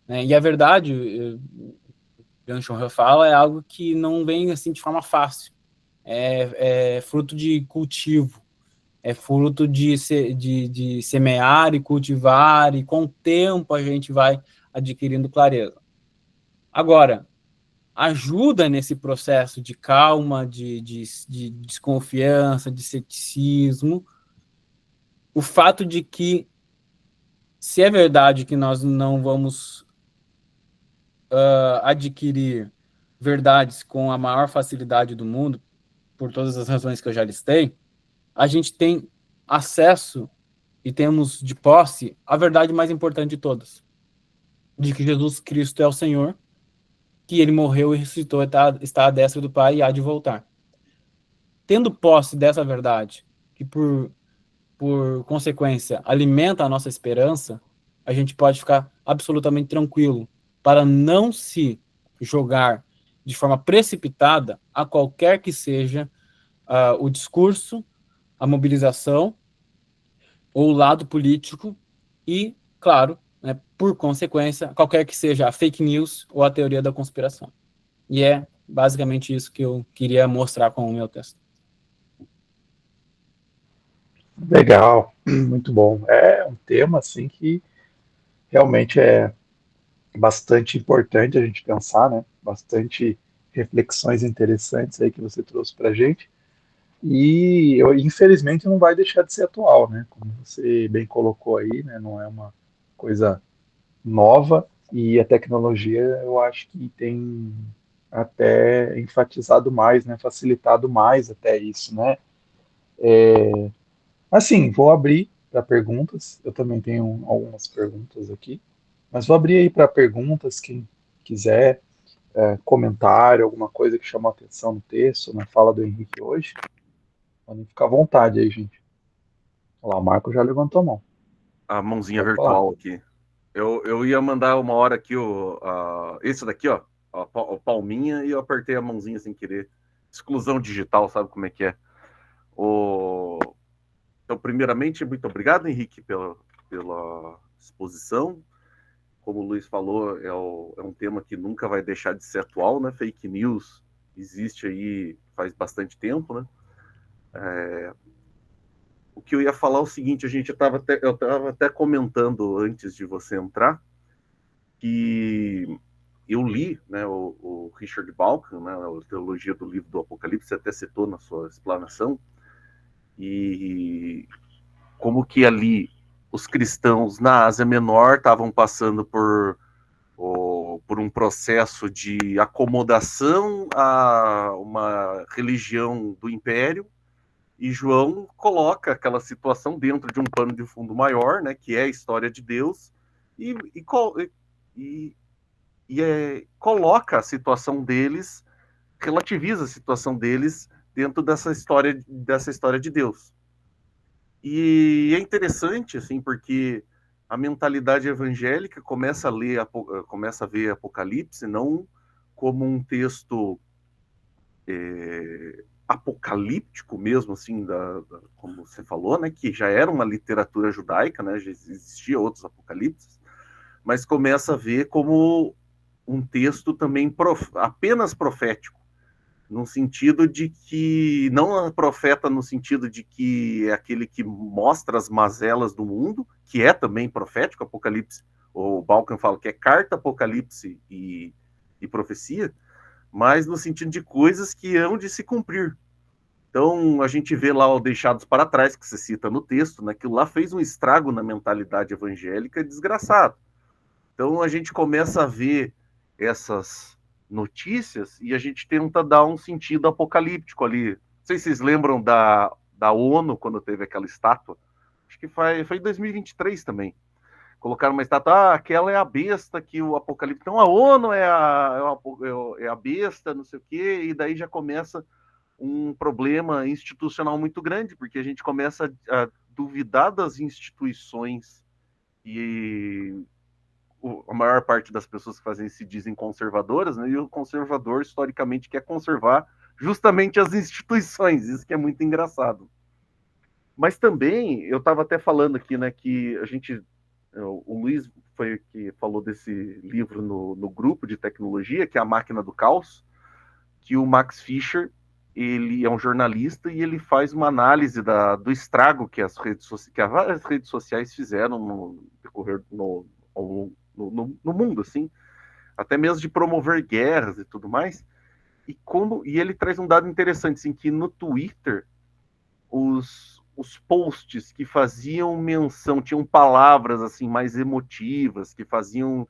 né? E a verdade, Byung-Chul Han fala, é algo que não vem assim de forma fácil, é fruto de cultivo, é fruto de semear e cultivar, e com o tempo a gente vai adquirindo clareza. Agora, ajuda nesse processo de calma, de desconfiança, de ceticismo, o fato de que, se é verdade que nós não vamos adquirir verdades com a maior facilidade do mundo, por todas as razões que eu já listei, a gente tem acesso e temos de posse a verdade mais importante de todas, de que Jesus Cristo é o Senhor, que ele morreu e ressuscitou, está à destra do Pai e há de voltar. Tendo posse dessa verdade, que por consequência alimenta a nossa esperança, a gente pode ficar absolutamente tranquilo para não se jogar de forma precipitada a qualquer que seja o discurso, a mobilização ou o lado político e, claro, né, por consequência, qualquer que seja a fake news ou a teoria da conspiração. E é basicamente isso que eu queria mostrar com o meu texto. Legal, muito bom. É um tema assim que realmente é bastante importante a gente pensar, né? Bastante reflexões interessantes aí que você trouxe para a gente. E infelizmente não vai deixar de ser atual, né? Como você bem colocou aí, né? Não é uma coisa nova e a tecnologia eu acho que tem até enfatizado mais, né? Facilitado mais até isso, né? Assim, vou abrir para perguntas. Eu também tenho algumas perguntas aqui, mas vou abrir aí para perguntas. Quem quiser comentário, alguma coisa que chamou a atenção no texto, na fala do Henrique hoje, podem ficar à vontade aí, gente. Olha lá, o Marco já levantou a mão. A mãozinha Pode falar. virtual aqui. Eu ia mandar uma hora aqui esse daqui, ó, o palminha, e eu apertei a mãozinha sem querer. Exclusão digital, sabe como é que é? Então, primeiramente, muito obrigado, Henrique, pela exposição. Como o Luiz falou, é um tema que nunca vai deixar de ser atual, né? Fake news existe aí faz bastante tempo, né? O que eu ia falar é o seguinte, eu estava até comentando antes de você entrar, que eu li, né, o Richard Dawkins, né, a teologia do livro do Apocalipse, você até citou na sua explanação, e como que ali os cristãos na Ásia Menor estavam passando por um processo de acomodação a uma religião do império, e João coloca aquela situação dentro de um pano de fundo maior, né, que é a história de Deus, e coloca a situação deles, relativiza a situação deles dentro dessa história de Deus. E é interessante, assim, porque a mentalidade evangélica começa a ver Apocalipse não como um texto apocalíptico mesmo, assim, como você falou, né, que já era uma literatura judaica, né, já existia outros apocalipses, mas começa a ver como um texto também apenas profético, no sentido de que, não é profeta no sentido de que é aquele que mostra as mazelas do mundo, que é também profético, Apocalipse, o Balkan fala que é carta, Apocalipse e profecia, mas no sentido de coisas que hão de se cumprir. Então, a gente vê lá o Deixados para Trás, que se cita no texto, né, que lá fez um estrago na mentalidade evangélica desgraçado. Então, a gente começa a ver essas notícias e a gente tenta dar um sentido apocalíptico ali. Não sei se vocês lembram da ONU, quando teve aquela estátua. Acho que foi em 2023 também. Colocaram uma estátua, aquela é a besta que o Apocalipse... Então, a ONU é a besta, não sei o quê, e daí já começa um problema institucional muito grande, porque a gente começa a duvidar das instituições e a maior parte das pessoas que fazem isso se dizem conservadoras, né? E o conservador, historicamente, quer conservar justamente as instituições, isso que é muito engraçado. Mas também, eu estava até falando aqui, né, que o Luiz foi que falou desse livro no grupo de tecnologia, que é A Máquina do Caos, que o Max Fischer, ele é um jornalista e ele faz uma análise do estrago que as várias redes sociais fizeram no decorrer no mundo, assim, até mesmo de promover guerras e tudo mais. E ele traz um dado interessante, assim, que no Twitter os posts que faziam menção, tinham palavras assim mais emotivas, que faziam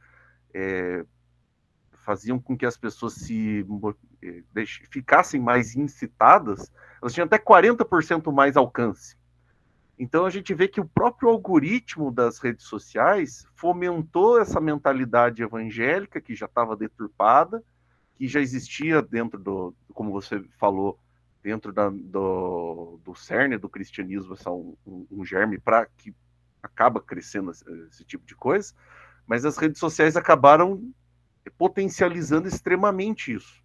faziam com que as pessoas ficassem mais incitadas, elas tinham até 40% mais alcance. Então a gente vê que o próprio algoritmo das redes sociais fomentou essa mentalidade evangélica que já estava deturpada, que já existia dentro como você falou, dentro do cerne do cristianismo, um germe para que acaba crescendo esse tipo de coisa, mas as redes sociais acabaram potencializando extremamente isso,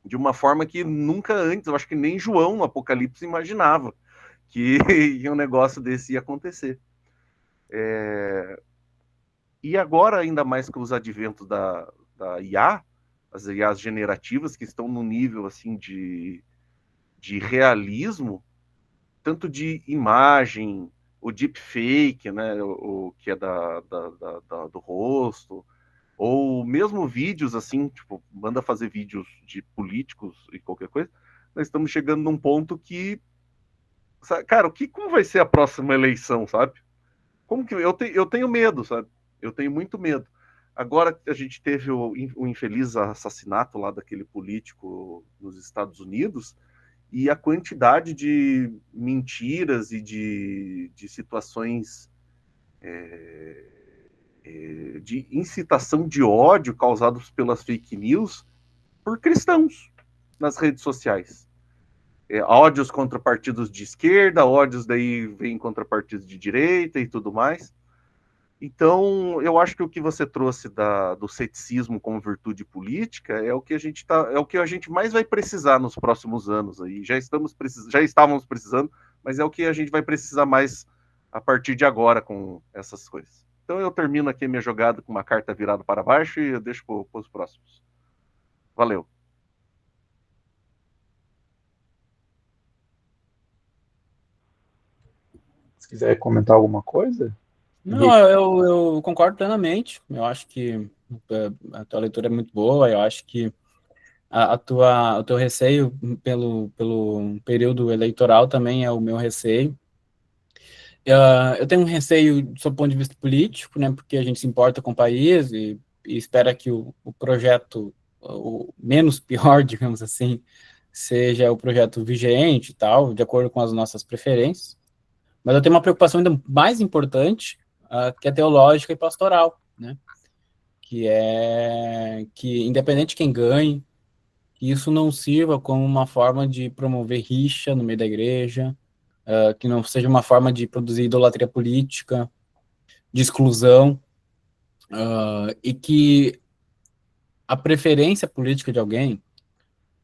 de uma forma que nunca antes, eu acho que nem João no Apocalipse imaginava que um negócio desse ia acontecer. E agora, ainda mais com os adventos da IA, as IAs generativas, que estão no nível assim de realismo, tanto de imagem, o deepfake, né, o que é do rosto, ou mesmo vídeos assim, tipo, manda fazer vídeos de políticos e qualquer coisa, nós estamos chegando num ponto que, cara, como vai ser a próxima eleição, sabe? Como que eu tenho medo, sabe? Eu tenho muito medo. Agora a gente teve o infeliz assassinato lá daquele político nos Estados Unidos, e a quantidade de mentiras e de situações de incitação de ódio causados pelas fake news por cristãos nas redes sociais. Ódios contra partidos de esquerda, ódios daí vem contra partidos de direita e tudo mais. Então, eu acho que o que você trouxe do ceticismo como virtude política é o que a gente mais vai precisar nos próximos anos aí. Já estávamos precisando, mas é o que a gente vai precisar mais a partir de agora com essas coisas. Então eu termino aqui a minha jogada com uma carta virada para baixo e eu deixo para os próximos. Valeu. Se quiser comentar alguma coisa? Não, eu concordo plenamente. Eu acho que a tua leitura é muito boa. Eu acho que o teu receio pelo período eleitoral também é o meu receio. Eu tenho um receio do seu ponto de vista político, né, porque a gente se importa com o país e espera que o projeto, o menos pior, digamos assim, seja o projeto vigente e tal, de acordo com as nossas preferências. Mas eu tenho uma preocupação ainda mais importante, que é teológica e pastoral, né, que é que, independente de quem ganhe, que isso não sirva como uma forma de promover rixa no meio da igreja, que não seja uma forma de produzir idolatria política, de exclusão, e que a preferência política de alguém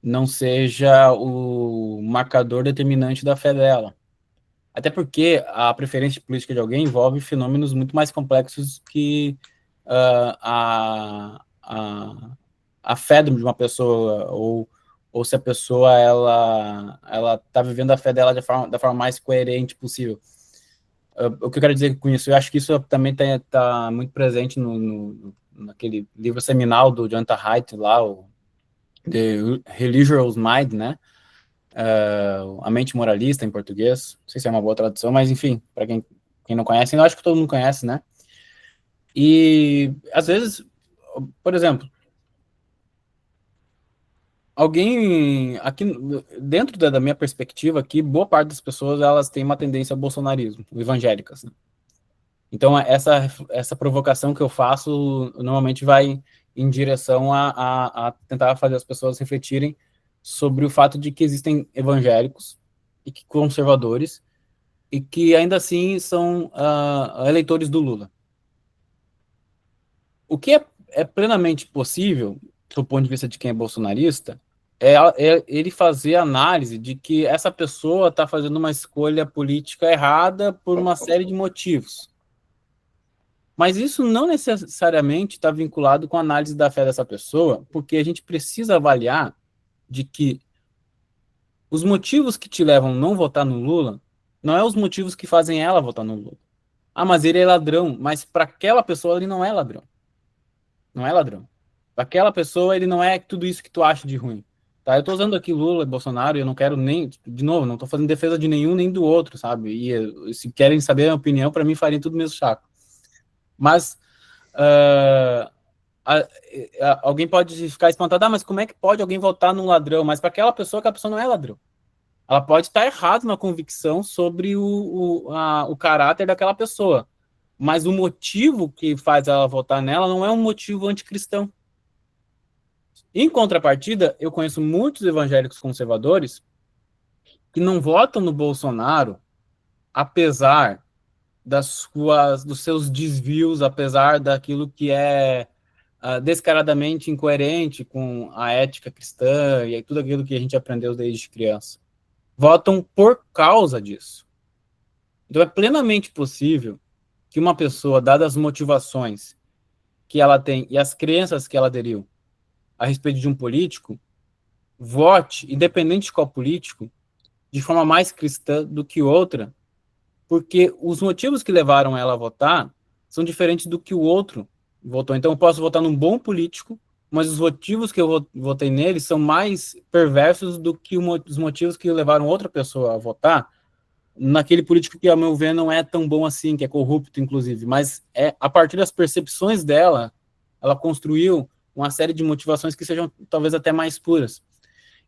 não seja o marcador determinante da fé dela. Até porque a preferência política de alguém envolve fenômenos muito mais complexos que a fé de uma pessoa, ou se a pessoa ela está vivendo a fé dela da forma mais coerente possível. O que eu quero dizer com isso, eu acho que isso também está muito presente naquele livro seminal do Jonathan Haidt lá, o The Religious Mind, né? A Mente Moralista em português. Não sei se é uma boa tradução, mas enfim, para quem não conhece, eu acho que todo mundo conhece, né? E às vezes, por exemplo, alguém aqui dentro da minha perspectiva aqui, boa parte das pessoas elas têm uma tendência ao bolsonarismo, evangélicas, né? Então essa provocação que eu faço normalmente vai em direção a tentar fazer as pessoas refletirem sobre o fato de que existem evangélicos e que conservadores e que ainda assim são eleitores do Lula. O que é plenamente possível, do ponto de vista de quem é bolsonarista, é ele fazer análise de que essa pessoa está fazendo uma escolha política errada por uma série de motivos. Mas isso não necessariamente está vinculado com a análise da fé dessa pessoa, porque a gente precisa avaliar de que os motivos que te levam a não votar no Lula não é os motivos que fazem ela votar no Lula. Ah, mas ele é ladrão, mas para aquela pessoa ele não é ladrão. Não é ladrão. Para aquela pessoa ele não é tudo isso que tu acha de ruim. Tá? Eu tô usando aqui Lula e Bolsonaro e eu não quero nem, de novo, não tô fazendo defesa de nenhum nem do outro, sabe? E se querem saber a minha opinião, para mim faria tudo mesmo chato. Mas alguém pode ficar espantado, mas como é que pode alguém votar num ladrão? Mas para aquela pessoa, que a pessoa não é ladrão. Ela pode estar errada na convicção sobre o caráter daquela pessoa, mas o motivo que faz ela votar nela não é um motivo anticristão. Em contrapartida, eu conheço muitos evangélicos conservadores que não votam no Bolsonaro, apesar dos seus desvios, apesar daquilo que é descaradamente incoerente com a ética cristã e tudo aquilo que a gente aprendeu desde criança. Votam por causa disso. Então é plenamente possível que uma pessoa, dadas as motivações que ela tem e as crenças que ela aderiu a respeito de um político, vote, independente de qual político, de forma mais cristã do que outra, porque os motivos que levaram ela a votar são diferentes do que o outro votou. Então eu posso votar num bom político, mas os motivos que eu votei nele são mais perversos do que os motivos que levaram outra pessoa a votar naquele político que, ao meu ver, não é tão bom assim, que é corrupto, inclusive, mas a partir das percepções dela, ela construiu uma série de motivações que sejam talvez até mais puras.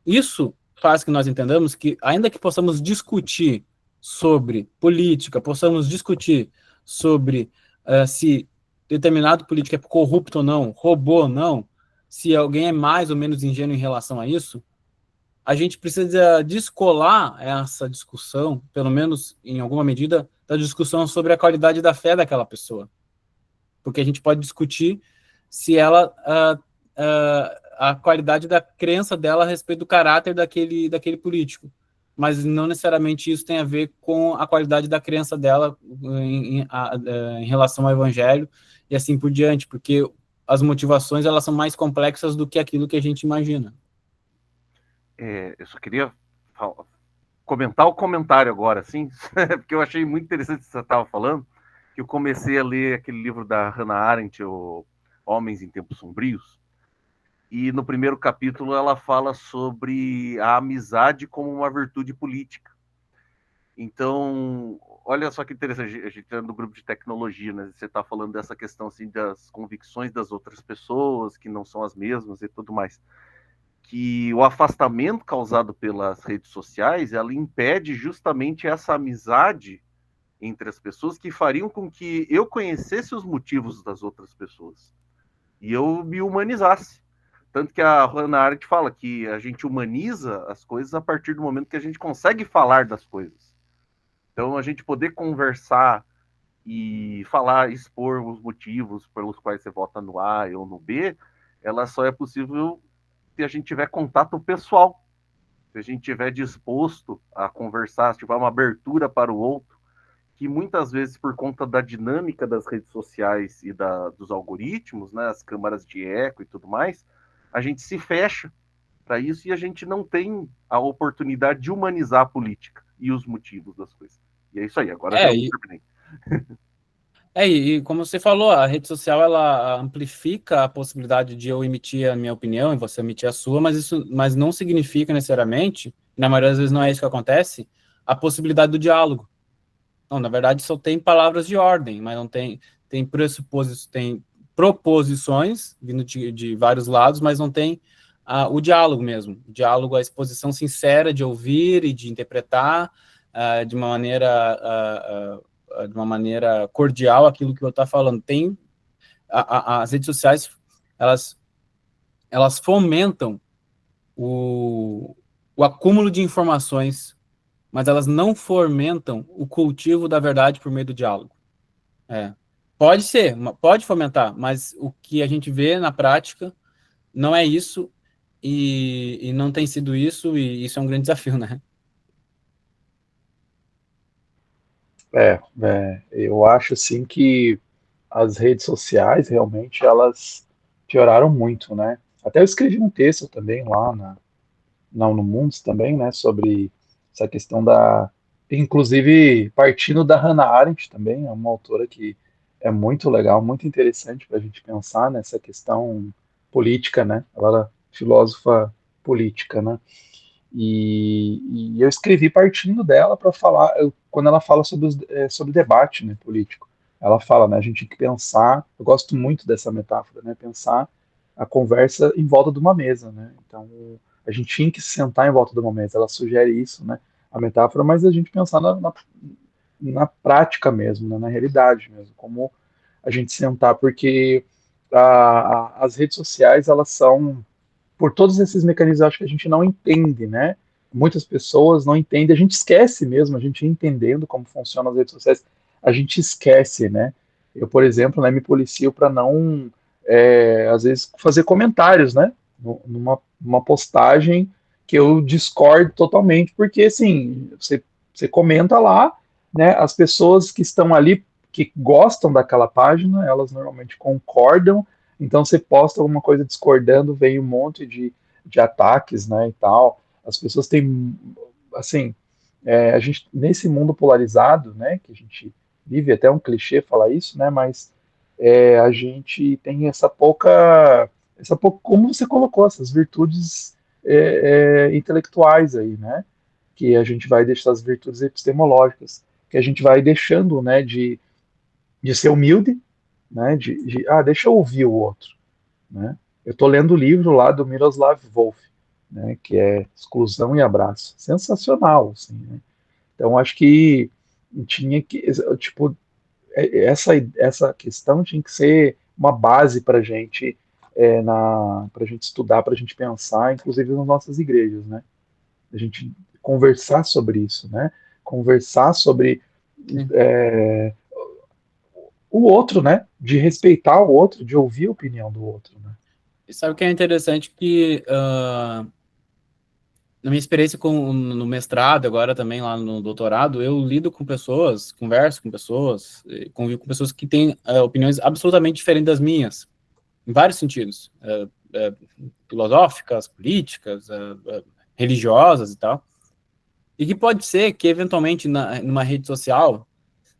Isso faz que nós entendamos que, ainda que possamos discutir sobre política, possamos discutir sobre se determinado político é corrupto ou não, roubou ou não, se alguém é mais ou menos ingênuo em relação a isso, a gente precisa descolar essa discussão, pelo menos em alguma medida, da discussão sobre a qualidade da fé daquela pessoa. Porque a gente pode discutir se ela a qualidade da crença dela a respeito do caráter daquele político. Mas não necessariamente isso tem a ver com a qualidade da crença dela em relação ao evangelho e assim por diante, porque as motivações elas são mais complexas do que aquilo que a gente imagina. Eu só queria comentar o comentário agora, assim, porque eu achei muito interessante o que você estava falando, que eu comecei a ler aquele livro da Hannah Arendt, o Homens em Tempos Sombrios, e no primeiro capítulo ela fala sobre a amizade como uma virtude política. Então, olha só que interessante, a gente está no grupo de tecnologia, né? Você está falando dessa questão assim, das convicções das outras pessoas, que não são as mesmas e tudo mais. Que o afastamento causado pelas redes sociais, ela impede justamente essa amizade entre as pessoas que fariam com que eu conhecesse os motivos das outras pessoas e eu me humanizasse. Tanto que a Hannah Arendt fala que a gente humaniza as coisas a partir do momento que a gente consegue falar das coisas. Então, a gente poder conversar e falar, expor os motivos pelos quais você vota no A ou no B, ela só é possível se a gente tiver contato pessoal, se a gente estiver disposto a conversar, se tiver uma abertura para o outro, que muitas vezes, por conta da dinâmica das redes sociais e dos algoritmos, né, as câmaras de eco e tudo mais, a gente se fecha para isso e a gente não tem a oportunidade de humanizar a política e os motivos das coisas. E é isso aí, agora já terminei. E como você falou, a rede social ela amplifica a possibilidade de eu emitir a minha opinião e você emitir a sua, mas não significa necessariamente, na maioria das vezes não é isso que acontece, a possibilidade do diálogo. Não, na verdade só tem palavras de ordem, mas não tem proposições vindo de vários lados, mas não tem o diálogo mesmo. O diálogo, a exposição sincera de ouvir e de interpretar de uma maneira cordial aquilo que eu estou falando. Tem as redes sociais, elas fomentam o acúmulo de informações, mas elas não fomentam o cultivo da verdade por meio do diálogo. Pode fomentar, mas o que a gente vê na prática não é isso, e não tem sido isso, e isso é um grande desafio, né? Eu acho assim que as redes sociais realmente elas pioraram muito, né? Até eu escrevi um texto também lá no Mundos também, né, sobre essa questão inclusive partindo da Hannah Arendt também, é uma autora que é muito legal, muito interessante para a gente pensar nessa questão política, né? Ela era filósofa política, né? E eu escrevi partindo dela para falar, quando ela fala sobre debate, né, político. ela fala, né, a gente tem que pensar, eu gosto muito dessa metáfora, né, pensar a conversa em volta de uma mesa, né, então a gente tinha que se sentar em volta de uma mesa, ela sugere isso, né, a metáfora, mas a gente pensar na prática mesmo, né, na realidade mesmo, como a gente sentar, porque as redes sociais, elas são, por todos esses mecanismos, eu acho que a gente não entende, né, muitas pessoas não entendem, a gente esquece mesmo, a gente entendendo como funcionam as redes sociais, a gente esquece, né? Eu, por exemplo, né, me policio para não, às vezes, fazer comentários, né? Numa postagem que eu discordo totalmente, porque, assim, você comenta lá, né? As pessoas que estão ali, que gostam daquela página, elas normalmente concordam, então você posta alguma coisa discordando, vem um monte de ataques, né, e tal. As pessoas têm, assim, a gente, nesse mundo polarizado, né, que a gente vive, até um clichê falar isso, né, mas a gente tem como você colocou, essas virtudes intelectuais aí, né, que a gente vai deixar, as virtudes epistemológicas, que a gente vai deixando, né, de ser humilde, né, deixa eu ouvir o outro, né. Eu estou lendo o livro lá do Miroslav Volf, né, que é Exclusão e Abraço. Sensacional, assim, né? Então, acho que tinha que, tipo, essa questão tinha que ser uma base para gente, para gente estudar, para a gente pensar, inclusive nas nossas igrejas, né? A gente conversar sobre isso, né? Conversar sobre é, o outro, né? De respeitar o outro, de ouvir a opinião do outro, né? E sabe o que é interessante? Que na minha experiência no mestrado, agora também lá no doutorado, eu lido com pessoas, converso com pessoas, convivo com pessoas que têm opiniões absolutamente diferentes das minhas, em vários sentidos, filosóficas, políticas, religiosas e tal, e que pode ser que, eventualmente, numa rede social,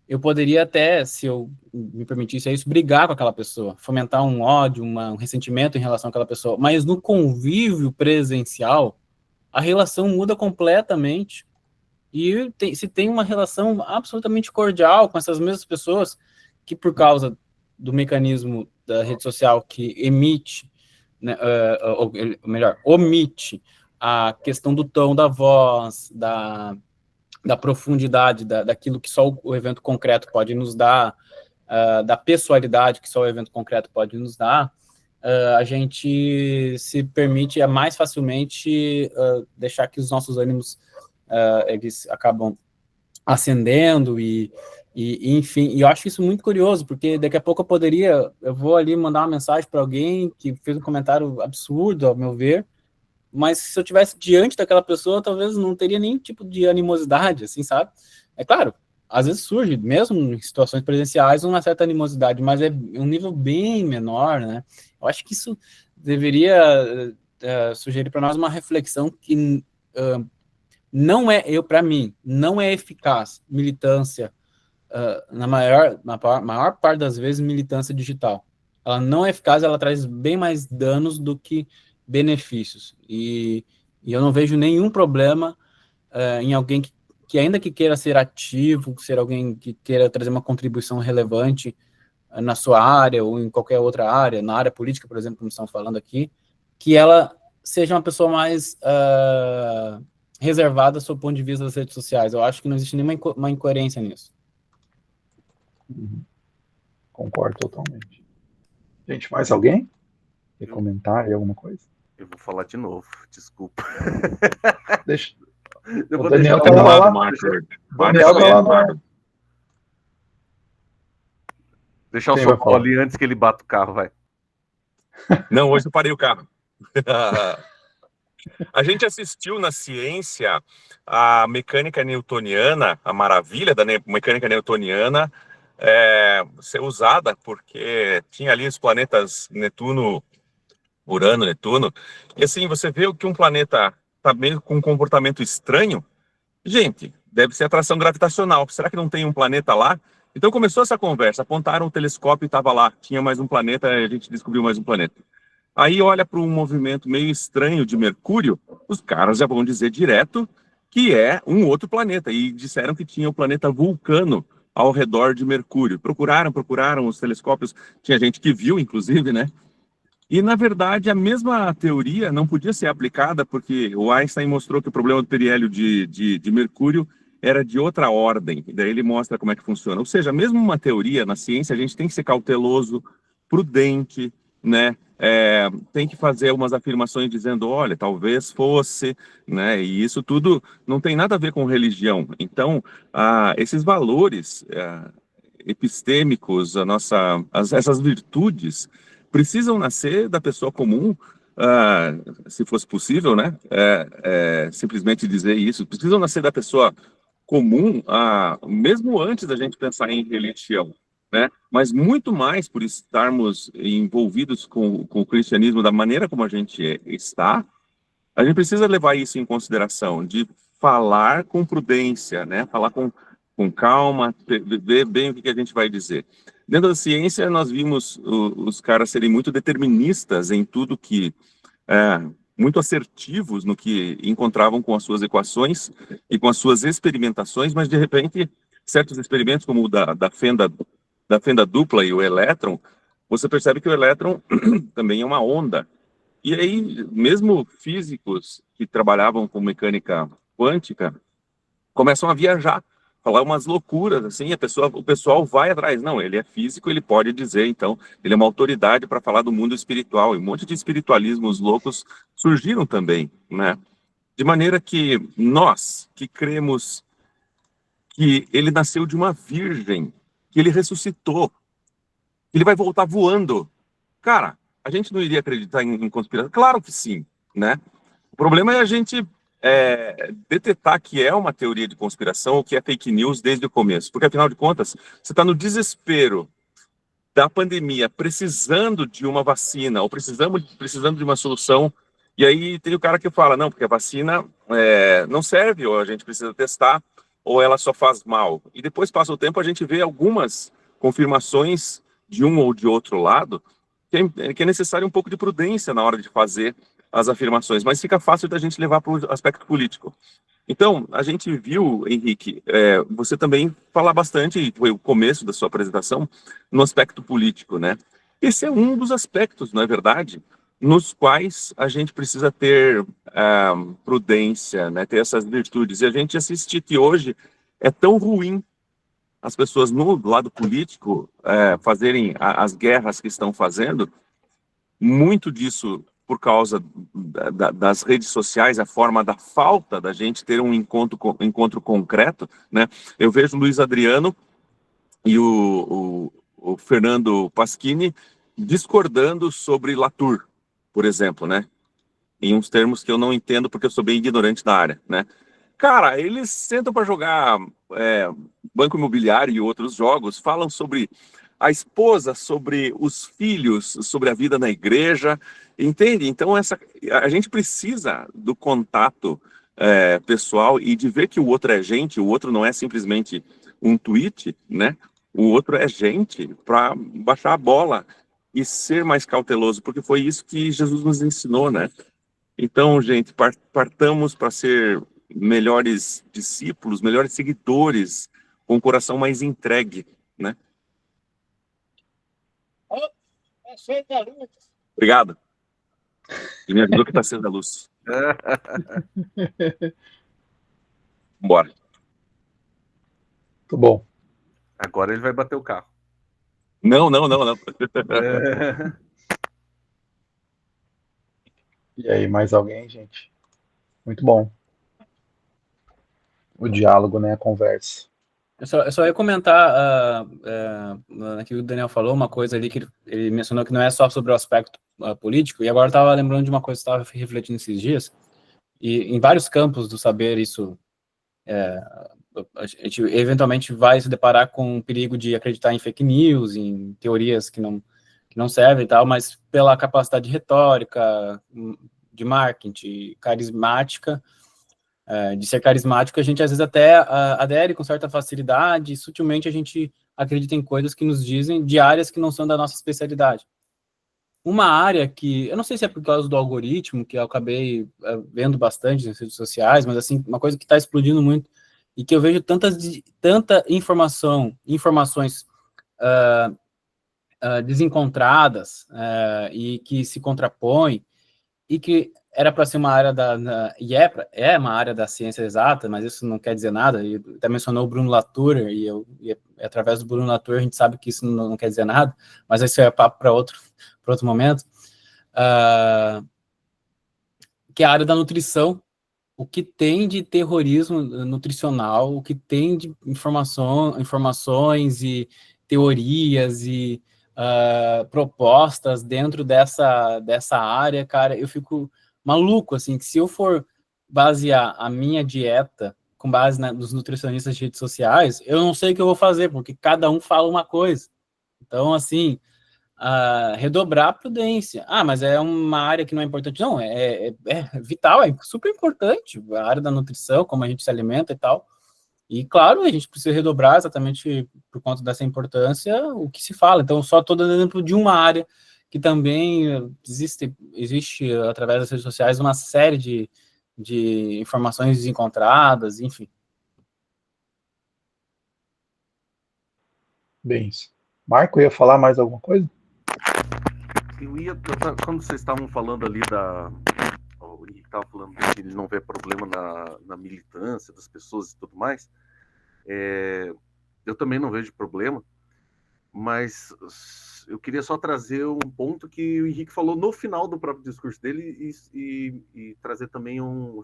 eu poderia até, se eu me permitisse isso, brigar com aquela pessoa, fomentar um ódio, um ressentimento em relação àquela pessoa, mas no convívio presencial, a relação muda completamente e se tem uma relação absolutamente cordial com essas mesmas pessoas que, por causa do mecanismo da rede social que emite, né, ou melhor, omite a questão do tom da voz, da profundidade, daquilo que só o evento concreto pode nos dar, da pessoalidade que só o evento concreto pode nos dar, a gente se permite mais facilmente deixar que os nossos ânimos eles acabam ascendendo enfim, e eu acho isso muito curioso, porque daqui a pouco eu vou ali mandar uma mensagem para alguém que fez um comentário absurdo, ao meu ver, mas se eu tivesse diante daquela pessoa, talvez não teria nenhum tipo de animosidade, assim, sabe? É claro, às vezes surge, mesmo em situações presenciais, uma certa animosidade, mas é um nível bem menor, né? Eu acho que isso deveria sugerir para nós uma reflexão que não é, para mim, não é eficaz militância, na maior parte das vezes, militância digital. Ela não é eficaz, ela traz bem mais danos do que benefícios. E eu não vejo nenhum problema em alguém que ainda que queira ser ativo, ser alguém que queira trazer uma contribuição relevante na sua área ou em qualquer outra área, na área política, por exemplo, como estamos falando aqui, que ela seja uma pessoa mais reservada sob o ponto de vista das redes sociais. Eu acho que não existe nenhuma uma incoerência nisso. Uhum. Concordo totalmente. Gente, mais alguém? Quer comentar aí alguma coisa? Eu vou falar de novo, desculpa. Deixa. Eu o Daniel tá lá. Daniel tá lá. Deixar o Socorro ali antes que ele bata o carro, vai. Não, hoje eu parei o carro. A gente assistiu na ciência a mecânica newtoniana, a maravilha da mecânica newtoniana ser usada, porque tinha ali os planetas Netuno, Urano, Netuno, e assim, você vê que um planeta está meio com um comportamento estranho, gente, deve ser atração gravitacional, será que não tem um planeta lá? Então começou essa conversa, apontaram o telescópio e estava lá, tinha mais um planeta, a gente descobriu mais um planeta. Aí olha para um movimento meio estranho de Mercúrio, os caras já vão dizer direto que é um outro planeta, e disseram que tinha o planeta Vulcano, ao redor de Mercúrio. Procuraram os telescópios, tinha gente que viu, inclusive, né? E, na verdade, a mesma teoria não podia ser aplicada, porque o Einstein mostrou que o problema do periélio de Mercúrio era de outra ordem, e daí ele mostra como é que funciona. Ou seja, mesmo uma teoria na ciência, a gente tem que ser cauteloso, prudente, né? Tem que fazer umas afirmações dizendo, olha, talvez fosse, né? E isso tudo não tem nada a ver com religião. Então, esses valores epistêmicos, essas virtudes, precisam nascer da pessoa comum, se fosse possível, né? Simplesmente dizer isso, precisam nascer da pessoa comum, mesmo antes da gente pensar em religião, né? Mas muito mais por estarmos envolvidos com o cristianismo da maneira como a gente está, a gente precisa levar isso em consideração, de falar com prudência, né? Falar com calma, ver bem o que a gente vai dizer. Dentro da ciência, nós vimos os caras serem muito deterministas em tudo que... muito assertivos no que encontravam com as suas equações e com as suas experimentações, mas, de repente, certos experimentos, como o da fenda dupla e o elétron, você percebe que o elétron também é uma onda. E aí, mesmo físicos que trabalhavam com mecânica quântica começam a viajar, falar umas loucuras, assim, o pessoal vai atrás. Não, ele é físico, ele pode dizer, então, ele é uma autoridade para falar do mundo espiritual, e um monte de espiritualismos loucos surgiram também, né? De maneira que nós, que cremos que ele nasceu de uma virgem, que ele ressuscitou, que ele vai voltar voando, cara, a gente não iria acreditar em conspiração? Claro que sim, né? O problema é a gente detectar que é uma teoria de conspiração ou que é fake news desde o começo. Porque, afinal de contas, você está no desespero da pandemia, precisando de uma vacina ou precisando de uma solução, e aí tem o cara que fala, não, porque a vacina não serve, ou a gente precisa testar, ou ela só faz mal. E depois passa o tempo, a gente vê algumas confirmações de um ou de outro lado, que é necessário um pouco de prudência na hora de fazer as afirmações, mas fica fácil da gente levar para o aspecto político. Então, a gente viu, Henrique, você também falar bastante, foi o começo da sua apresentação, no aspecto político, né? Esse é um dos aspectos, não é verdade, nos quais a gente precisa ter prudência, né? Ter essas virtudes. E a gente assiste que hoje é tão ruim as pessoas no lado político fazerem as guerras que estão fazendo, muito disso por causa das redes sociais, a forma da falta da gente ter um encontro concreto, né? Eu vejo o Luiz Adriano e o Fernando Pasquini discordando sobre Latour, por exemplo, né? Em uns termos que eu não entendo porque eu sou bem ignorante da área, né? Cara, eles sentam para jogar Banco Imobiliário e outros jogos, falam sobre a esposa, sobre os filhos, sobre a vida na igreja, entende? Então, a gente precisa do contato pessoal e de ver que o outro é gente, o outro não é simplesmente um tweet, né? O outro é gente, para baixar a bola e ser mais cauteloso, porque foi isso que Jesus nos ensinou, né? Então, gente, partamos para ser melhores discípulos, melhores seguidores, com o coração mais entregue, né? Obrigado. Ele me ajudou que está acesa a luz. Bora. Muito bom. Agora ele vai bater o carro. Não. E aí, mais alguém, gente? Muito bom. O diálogo, né? A conversa. Eu só ia comentar que o Daniel falou, uma coisa ali que ele mencionou que não é só sobre o aspecto político, e agora eu estava lembrando de uma coisa que eu estava refletindo esses dias, e em vários campos do saber isso, a gente eventualmente vai se deparar com o perigo de acreditar em fake news, em teorias que não servem e tal, mas pela capacidade retórica, de marketing, carismática, de ser carismático, a gente às vezes até adere com certa facilidade, e sutilmente a gente acredita em coisas que nos dizem de áreas que não são da nossa especialidade. Uma área que, eu não sei se é por causa do algoritmo, que eu acabei vendo bastante nas redes sociais, mas assim, uma coisa que está explodindo muito, e que eu vejo tanta informações desencontradas e que se contrapõem, e que era para ser uma área e é uma área da ciência exata, mas isso não quer dizer nada, e até mencionou o Bruno Latour, e através do Bruno Latour a gente sabe que isso não quer dizer nada, mas isso é papo para outro momento, que é a área da nutrição, o que tem de terrorismo nutricional, o que tem de informações e teorias e propostas dentro dessa área, cara, eu fico maluco, assim, que se eu for basear a minha dieta com base nos nutricionistas de redes sociais, eu não sei o que eu vou fazer, porque cada um fala uma coisa. Então, assim, redobrar a prudência. Mas é uma área que não é importante. Não, é vital, é super importante, a área da nutrição, como a gente se alimenta e tal. E, claro, a gente precisa redobrar exatamente por conta dessa importância o que se fala. Então, só estou dando exemplo de uma área que também existe através das redes sociais, uma série de informações desencontradas, enfim. Bem isso. Marco, ia falar mais alguma coisa? Quando vocês estavam falando ali o Henrique estava falando que ele não vê problema na militância das pessoas e tudo mais, eu também não vejo problema, mas eu queria só trazer um ponto que o Henrique falou no final do próprio discurso dele e trazer também um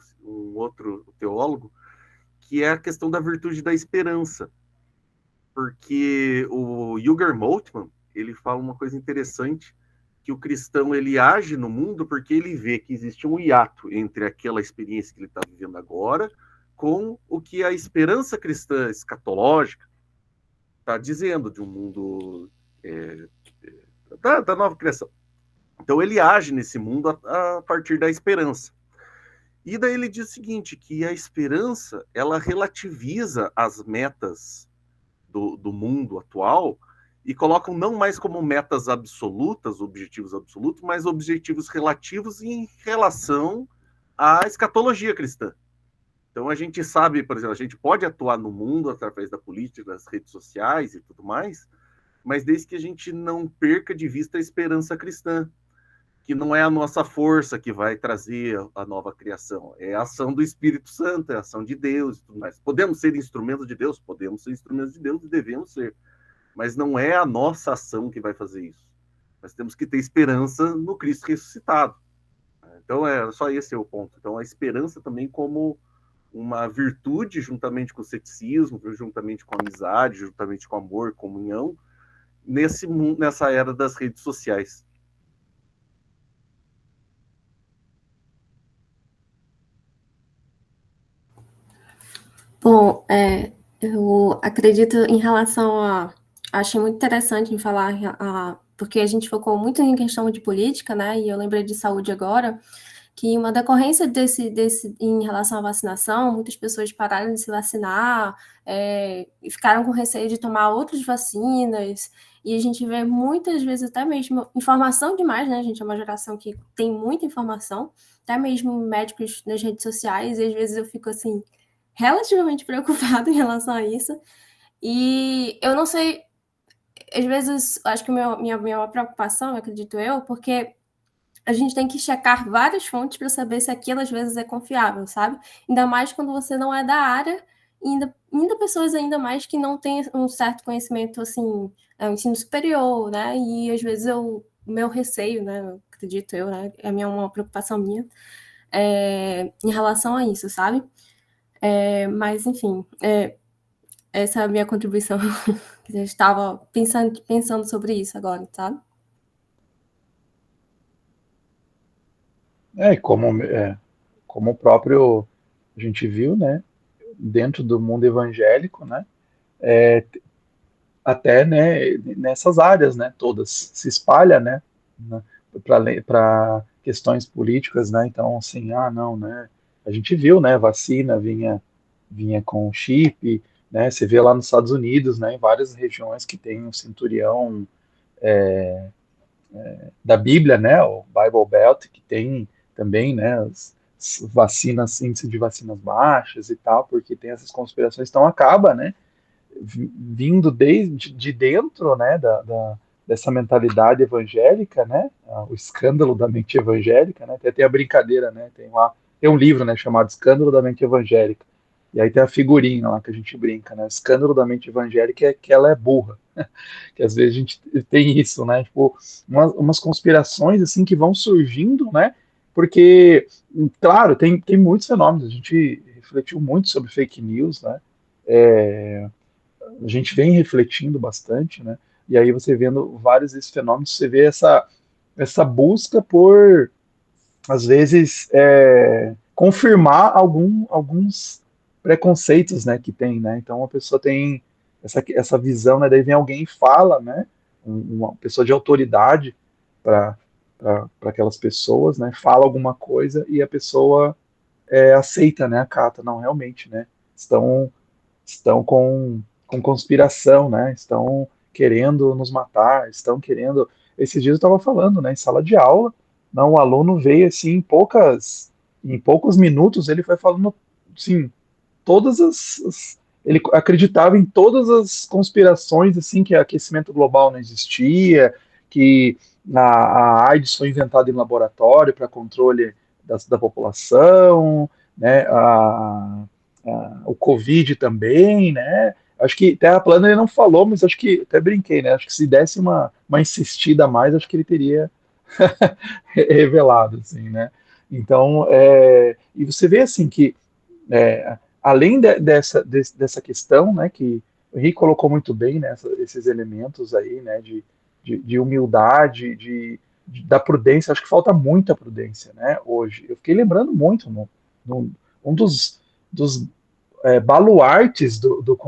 outro teólogo, que é a questão da virtude da esperança. Porque o Jürgen Moltmann, ele fala uma coisa interessante, que o cristão ele age no mundo porque ele vê que existe um hiato entre aquela experiência que ele está vivendo agora com o que a esperança cristã escatológica está dizendo de um mundo da nova criação. Então ele age nesse mundo a partir da esperança. E daí ele diz o seguinte, que a esperança ela relativiza as metas do mundo atual e colocam não mais como metas absolutas, objetivos absolutos, mas objetivos relativos em relação à escatologia cristã. Então a gente sabe, por exemplo, a gente pode atuar no mundo através da política, das redes sociais e tudo mais, mas desde que a gente não perca de vista a esperança cristã, que não é a nossa força que vai trazer a nova criação, é a ação do Espírito Santo, é a ação de Deus e tudo mais. Podemos ser instrumentos de Deus? Podemos ser instrumentos de Deus e devemos ser, mas não é a nossa ação que vai fazer isso. Nós temos que ter esperança no Cristo ressuscitado. Então, só esse é o ponto. Então, a esperança também como uma virtude, juntamente com o ceticismo, juntamente com a amizade, juntamente com o amor, comunhão, nessa era das redes sociais. Bom, eu acredito em relação a... Achei muito interessante em falar, porque a gente focou muito em questão de política, né? E eu lembrei de saúde agora, que uma decorrência em relação à vacinação, muitas pessoas pararam de se vacinar e ficaram com receio de tomar outras vacinas, e a gente vê muitas vezes até mesmo informação demais, né? A gente é uma geração que tem muita informação, até mesmo médicos nas redes sociais, e às vezes eu fico assim, relativamente preocupada em relação a isso, e eu não sei, às vezes, acho que minha maior preocupação, acredito eu, porque a gente tem que checar várias fontes para saber se aquilo às vezes é confiável, sabe? Ainda mais quando você não é da área, e ainda pessoas ainda mais que não têm um certo conhecimento, assim, ensino superior, né? E às vezes o meu receio, né? Acredito eu, né? É uma preocupação minha em relação a isso, sabe? Mas, enfim, essa é a minha contribuição. Eu estava pensando sobre isso agora, sabe? Como o próprio a gente viu, né, dentro do mundo evangélico, né, até, né, nessas áreas, né, todas se espalha, né, para questões políticas, né, então assim, não, né, a gente viu, né, vacina vinha com chip, né, você vê lá nos Estados Unidos, né, em várias regiões que tem um cinturão da Bíblia, né, o Bible Belt, que tem também, né, vacinas, índice de vacinas baixas e tal, porque tem essas conspirações, então acaba, né, vindo desde de dentro, né, dessa mentalidade evangélica, né, o escândalo da mente evangélica, né, até tem a brincadeira, né, tem um livro, né, chamado Escândalo da Mente Evangélica, e aí tem a figurinha lá que a gente brinca, né, o escândalo da mente evangélica é que ela é burra, que às vezes a gente tem isso, né, tipo, umas conspirações, assim, que vão surgindo, né, porque, claro, tem muitos fenômenos, a gente refletiu muito sobre fake news, né, a gente vem refletindo bastante, né, e aí você vendo vários desses fenômenos, você vê essa busca por, às vezes, confirmar alguns preconceitos, né, que tem, né, então a pessoa tem essa visão, né, daí vem alguém e fala, né, uma pessoa de autoridade para aquelas pessoas, né, fala alguma coisa e a pessoa aceita, né, acata, não, realmente, né, estão com conspiração, né, estão querendo nos matar, estão querendo... Esses dias eu estava falando, né, em sala de aula, não, o aluno veio assim, em poucos minutos, ele foi falando, assim, ele acreditava em todas as conspirações, assim, que aquecimento global não existia, que a AIDS foi inventada em laboratório para controle da população, né, o Covid também, né, acho que Terra plana ele não falou, mas acho que, até brinquei, né, acho que se desse uma insistida a mais, acho que ele teria revelado, assim, né, então, e você vê, assim, que além dessa questão, né, que o Henrique colocou muito bem, né, esses elementos aí, né, de humildade, da prudência, acho que falta muita prudência, né, hoje. Eu fiquei lembrando muito, um dos baluartes do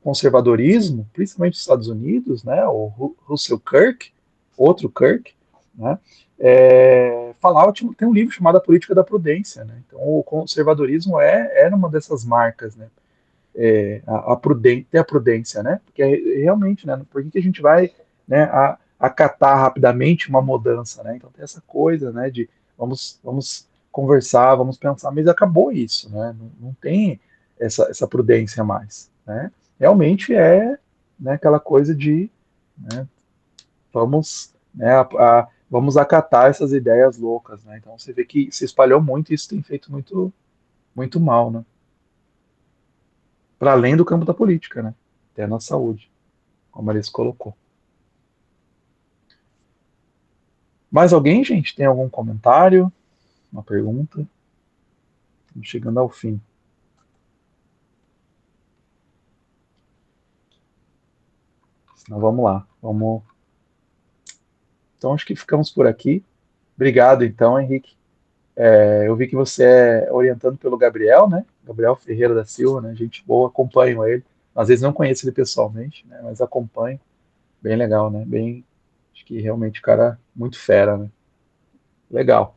conservadorismo, principalmente nos Estados Unidos, né, o Russell Kirk, outro Kirk, né, tem um livro chamado A Política da Prudência, né, então o conservadorismo era uma dessas marcas, né, ter a prudência, né, porque realmente, né, por que a gente vai, né, acatar rapidamente uma mudança, né, então tem essa coisa, né, de vamos conversar, vamos pensar, mas acabou isso, né, não tem essa prudência mais, né, realmente né, aquela coisa de, né, né, vamos acatar essas ideias loucas, né? Então você vê que se espalhou muito e isso tem feito muito, muito mal, né? Para além do campo da política, né? Até na saúde, como a Marisa colocou. Mais alguém, gente? Tem algum comentário? Uma pergunta? Estamos chegando ao fim. Então vamos lá. Então acho que ficamos por aqui. Obrigado, então, Henrique. Eu vi que você é orientado pelo Gabriel, né? Gabriel Ferreira da Silva, né? Gente boa, acompanho ele. Às vezes não conheço ele pessoalmente, né? Mas acompanho. Bem legal, né? Acho que realmente o cara muito fera, né? Legal.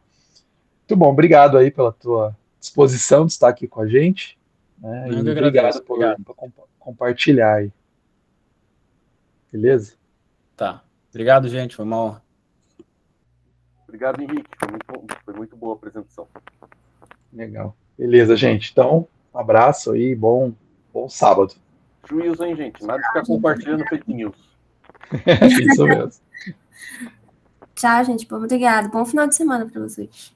Muito bom, obrigado aí pela tua disposição de estar aqui com a gente, né? Eu E que agradeço. obrigado por compartilhar aí. Beleza? Tá. Obrigado, gente. Foi uma honra. Obrigado, Henrique. Foi muito boa a apresentação. Legal. Beleza, gente. Então, um abraço aí, bom sábado. Juízo, hein, gente? Nada de ficar compartilhando fake news. Isso mesmo. Tchau, gente. Obrigado. Bom final de semana para vocês.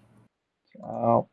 Tchau.